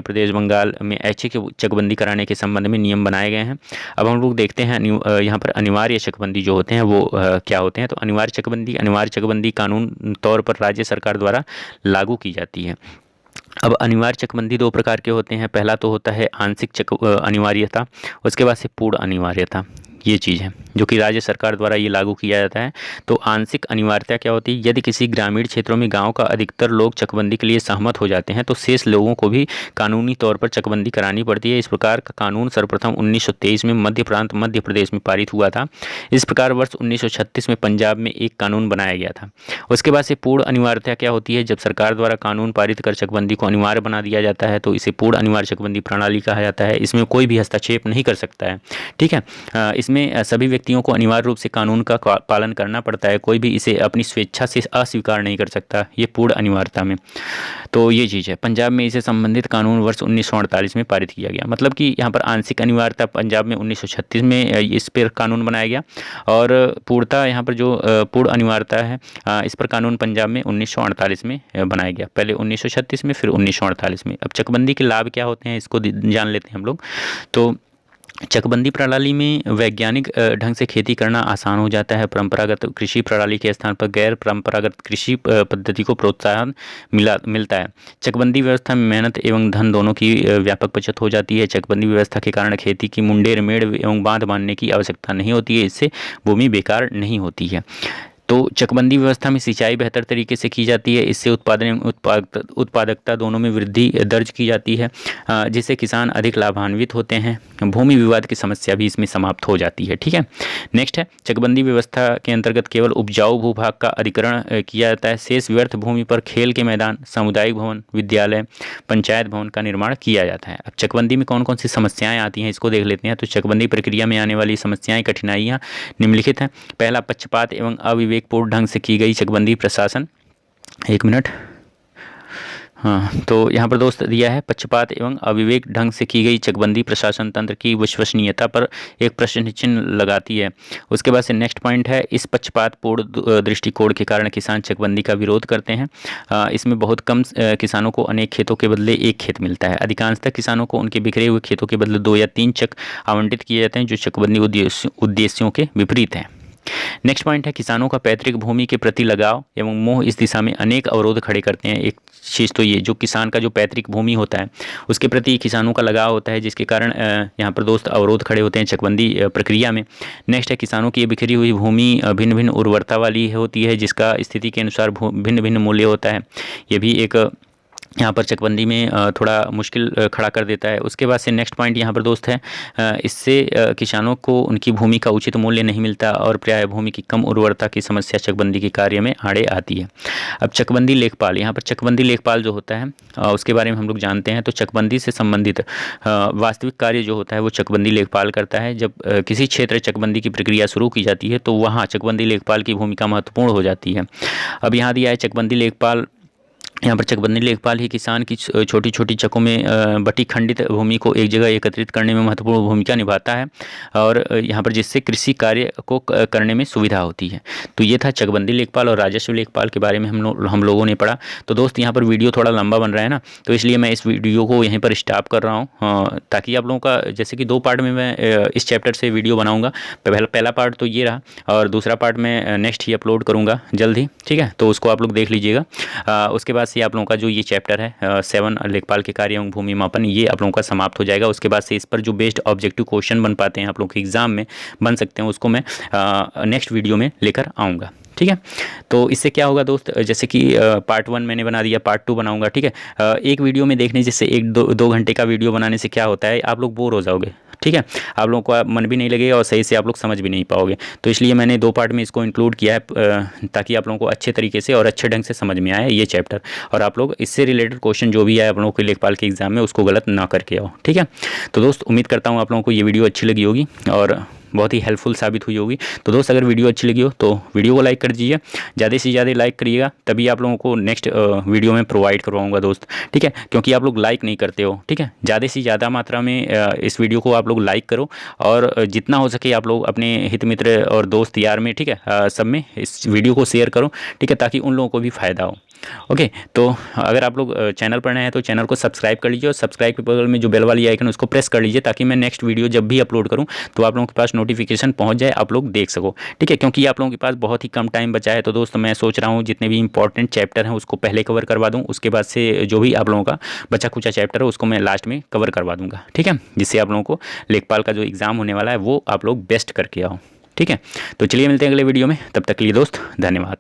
प्रदेश बंगाल में ऐच्छिक चकबंदी कराने के संबंध में नियम बनाए गए हैं। अब हम लोग देखते हैं यहाँ पर अनिवार्य चकबंदी जो होते हैं वो क्या होते हैं। तो अनिवार्य चकबंदी कानून तौर पर राज्य सरकार द्वारा लागू की जाती है। अब अनिवार्य चकबंदी 2 प्रकार के होते हैं। पहला तो होता है आंशिक अनिवार्यता, उसके बाद से पूर्ण अनिवार्यता। ये चीज़ है जो कि राज्य सरकार द्वारा ये लागू किया जाता है। तो आंशिक अनिवार्यता क्या होती है, यदि किसी ग्रामीण क्षेत्रों में गांव का अधिकतर लोग चकबंदी के लिए सहमत हो जाते हैं तो शेष लोगों को भी कानूनी तौर पर चकबंदी करानी पड़ती है। इस प्रकार का कानून सर्वप्रथम 1923 में मध्य प्रांत मध्य प्रदेश में पारित हुआ था। इस प्रकार वर्ष 1936 में पंजाब में एक कानून बनाया गया था। उसके बाद से पूर्ण अनिवार्यता क्या होती है, जब सरकार द्वारा कानून पारित कर चकबंदी को अनिवार्य बना दिया जाता है तो इसे पूर्ण अनिवार्य चकबंदी प्रणाली कहा जाता है। इसमें कोई भी हस्तक्षेप नहीं कर सकता है, ठीक है। इसमें सभी व्यक्तियों को अनिवार्य रूप से कानून का पालन करना पड़ता है, कोई भी इसे अपनी स्वेच्छा से अस्वीकार नहीं कर सकता, ये पूर्ण अनिवार्यता में। तो ये चीज़ है। पंजाब में इसे संबंधित कानून वर्ष 1948 में पारित किया गया। मतलब कि यहाँ पर आंशिक अनिवार्यता पंजाब में 1936 में इस पर कानून बनाया गया और पूर्णतः यहाँ पर जो पूर्ण अनिवार्यता है इस पर कानून पंजाब में 1948 में बनाया गया। पहले 1936 में, फिर 1948 में। अब चकबंदी के लाभ क्या होते हैं इसको जान लेते हैं हम लोग। तो चकबंदी प्रणाली में वैज्ञानिक ढंग से खेती करना आसान हो जाता है। परंपरागत कृषि प्रणाली के स्थान पर गैर परंपरागत कृषि पद्धति को प्रोत्साहन मिलता है। चकबंदी व्यवस्था में मेहनत एवं धन दोनों की व्यापक बचत हो जाती है। चकबंदी व्यवस्था के कारण खेती की मुंडेर मेड़ एवं बांध बांधने की आवश्यकता नहीं होती है। इससे भूमि बेकार नहीं होती है। तो चकबंदी व्यवस्था में सिंचाई बेहतर तरीके से की जाती है। इससे उत्पादकता दोनों में वृद्धि दर्ज की जाती है, जिससे किसान अधिक लाभान्वित होते हैं। भूमि विवाद की समस्या भी इसमें समाप्त हो जाती है, ठीक है। नेक्स्ट है, चकबंदी व्यवस्था के अंतर्गत केवल उपजाऊ भूभाग का अधिग्रहण किया जाता है। शेष व्यर्थ भूमि पर खेल के मैदान, सामुदायिक भवन, विद्यालय, पंचायत भवन का निर्माण किया जाता है। अब चकबंदी में कौन कौन सी समस्याएं आती हैं इसको देख लेते हैं। तो चकबंदी प्रक्रिया में आने वाली समस्याएं, कठिनाइयाँ निम्नलिखित हैं। पहला, पक्षपात एवं अविवेकपूर्ण ढंग से की गई चकबंदी प्रशासन। एक मिनट, हाँ, तो यहाँ पर दोस्त दिया है, पक्षपात एवं अविवेक ढंग से की गई चकबंदी प्रशासन तंत्र की विश्वसनीयता पर एक प्रश्न चिन्ह लगाती है। उसके बाद से नेक्स्ट पॉइंट है, इस पक्षपातपूर्ण दृष्टिकोण के कारण किसान चकबंदी का विरोध करते हैं। इसमें बहुत कम किसानों को अनेक खेतों के बदले एक खेत मिलता है। अधिकांशतः किसानों को उनके बिखरे हुए खेतों के बदले 2 या 3 चक आवंटित किए जाते हैं, जो चकबंदी उद्देश्यों के विपरीत हैं। नेक्स्ट पॉइंट है, किसानों का पैतृक भूमि के प्रति लगाव एवं मोह इस दिशा में अनेक अवरोध खड़े करते हैं। एक चीज़ तो ये, जो किसान का जो पैतृक भूमि होता है उसके प्रति किसानों का लगाव होता है, जिसके कारण यहाँ पर दोस्त अवरोध खड़े होते हैं चकबंदी प्रक्रिया में। नेक्स्ट है, किसानों की ये बिखरी हुई भूमि भिन्न भिन्न उर्वरता वाली होती है, जिसका स्थिति के अनुसार भिन्न भिन्न मूल्य होता है। ये भी एक यहाँ पर चकबंदी में थोड़ा मुश्किल खड़ा कर देता है। उसके बाद से नेक्स्ट पॉइंट यहाँ पर दोस्त है, इससे किसानों को उनकी भूमि का उचित मूल्य नहीं मिलता और प्रायः भूमि की कम उर्वरता की समस्या चकबंदी के कार्य में आड़े आती है। अब चकबंदी लेखपाल, यहाँ पर चकबंदी लेखपाल जो होता है उसके बारे में हम लोग जानते हैं। तो चकबंदी से संबंधित वास्तविक कार्य जो होता है वो चकबंदी लेखपाल करता है। जब किसी क्षेत्र चकबंदी की प्रक्रिया शुरू की जाती है तो वहाँ चकबंदी लेखपाल की भूमिका महत्वपूर्ण हो जाती है। अब यहाँ दिया है चकबंदी लेखपाल, यहाँ पर चकबंदी लेखपाल ही किसान की छोटी छोटी चकों में बटी खंडित भूमि को एक जगह एकत्रित करने में महत्वपूर्ण भूमिका निभाता है और यहाँ पर जिससे कृषि कार्य को करने में सुविधा होती है। तो ये था चकबंदी लेखपाल और राजस्व लेखपाल के बारे में हम लोगों ने पढ़ा। तो दोस्त यहाँ पर वीडियो थोड़ा लंबा बन रहा है ना, तो इसलिए मैं इस वीडियो को यहीं पर स्टॉप कर रहा हूँ, ताकि आप लोगों का, जैसे कि 2 पार्ट में मैं इस चैप्टर से वीडियो बनाऊँगा। पहला पार्ट तो ये रहा और दूसरा पार्ट मैं नेक्स्ट ही अपलोड करूँगा जल्द ही, ठीक है। तो उसको आप लोग देख लीजिएगा। उसके बाद से आप लोगों का जो ये चैप्टर है 7 लेखपाल के कार्य एवं भूमि मापन, ये आप लोगों का समाप्त हो जाएगा। उसके बाद से इस पर जो बेस्ड ऑब्जेक्टिव क्वेश्चन बन पाते हैं आप लोगों के एग्जाम में बन सकते हैं, उसको मैं नेक्स्ट वीडियो में लेकर आऊँगा, ठीक है। तो इससे क्या होगा दोस्त, जैसे कि पार्ट 1 मैंने बना दिया, पार्ट 2 बनाऊंगा, ठीक है। एक वीडियो में देखने जैसे 1-2 घंटे का वीडियो बनाने से क्या होता है, आप लोग बोर हो जाओगे, ठीक है। आप लोगों का मन भी नहीं लगेगा और सही से आप लोग समझ भी नहीं पाओगे। तो इसलिए मैंने 2 पार्ट में इसको इंक्लूड किया है, ताकि आप लोगों को अच्छे तरीके से और अच्छे ढंग से समझ में आए ये चैप्टर, और आप लोग इससे रिलेटेड क्वेश्चन जो भी आए आप लोगों के लेखपाल के एग्जाम में उसको गलत ना करके आओ, ठीक है। तो दोस्त उम्मीद करता हूँ आप लोगों को ये वीडियो अच्छी लगी होगी और बहुत ही हेल्पफुल साबित हुई होगी। तो दोस्त अगर वीडियो अच्छी लगी हो तो वीडियो को लाइक कर दीजिए, ज़्यादा से ज़्यादा लाइक करिएगा, तभी आप लोगों को नेक्स्ट वीडियो में प्रोवाइड करवाऊंगा दोस्त, ठीक है। क्योंकि आप लोग लाइक नहीं करते हो, ठीक है। ज़्यादा से ज़्यादा मात्रा में इस वीडियो को आप लोग लाइक करो और जितना हो सके आप लोग अपने हित मित्र और दोस्त यार में, ठीक है, सब में इस वीडियो को शेयर करो, ठीक है, ताकि उन लोगों को भी फ़ायदा हो। ओके, तो अगर आप लोग चैनल पर नए हैं तो चैनल को सब्सक्राइब कर लीजिए और सब्सक्राइब के बगल में जो बेल वाली आइकन उसको प्रेस कर लीजिए, ताकि मैं नेक्स्ट वीडियो जब भी अपलोड करूं तो आप लोगों के पास नोटिफिकेशन पहुंच जाए, आप लोग देख सको। ठीक है, क्योंकि आप लोगों के पास बहुत ही कम टाइम बचा है, तो दोस्तों मैं सोच रहा हूँ जितने भी इंपॉर्टेंट चैप्टर हैं उसको पहले कवर करवा दूँ, उसके बाद से जो भी आप लोगों का बचा कुचा चैप्टर है उसको मैं लास्ट में कवर करवा दूंगा। ठीक है, जिससे आप लोगों को लेखपाल का जो एग्ज़ाम होने वाला है वो आप लोग बेस्ट करके आओ। ठीक है, तो चलिए मिलते हैं अगले वीडियो में, तब तक के लिए दोस्त धन्यवाद।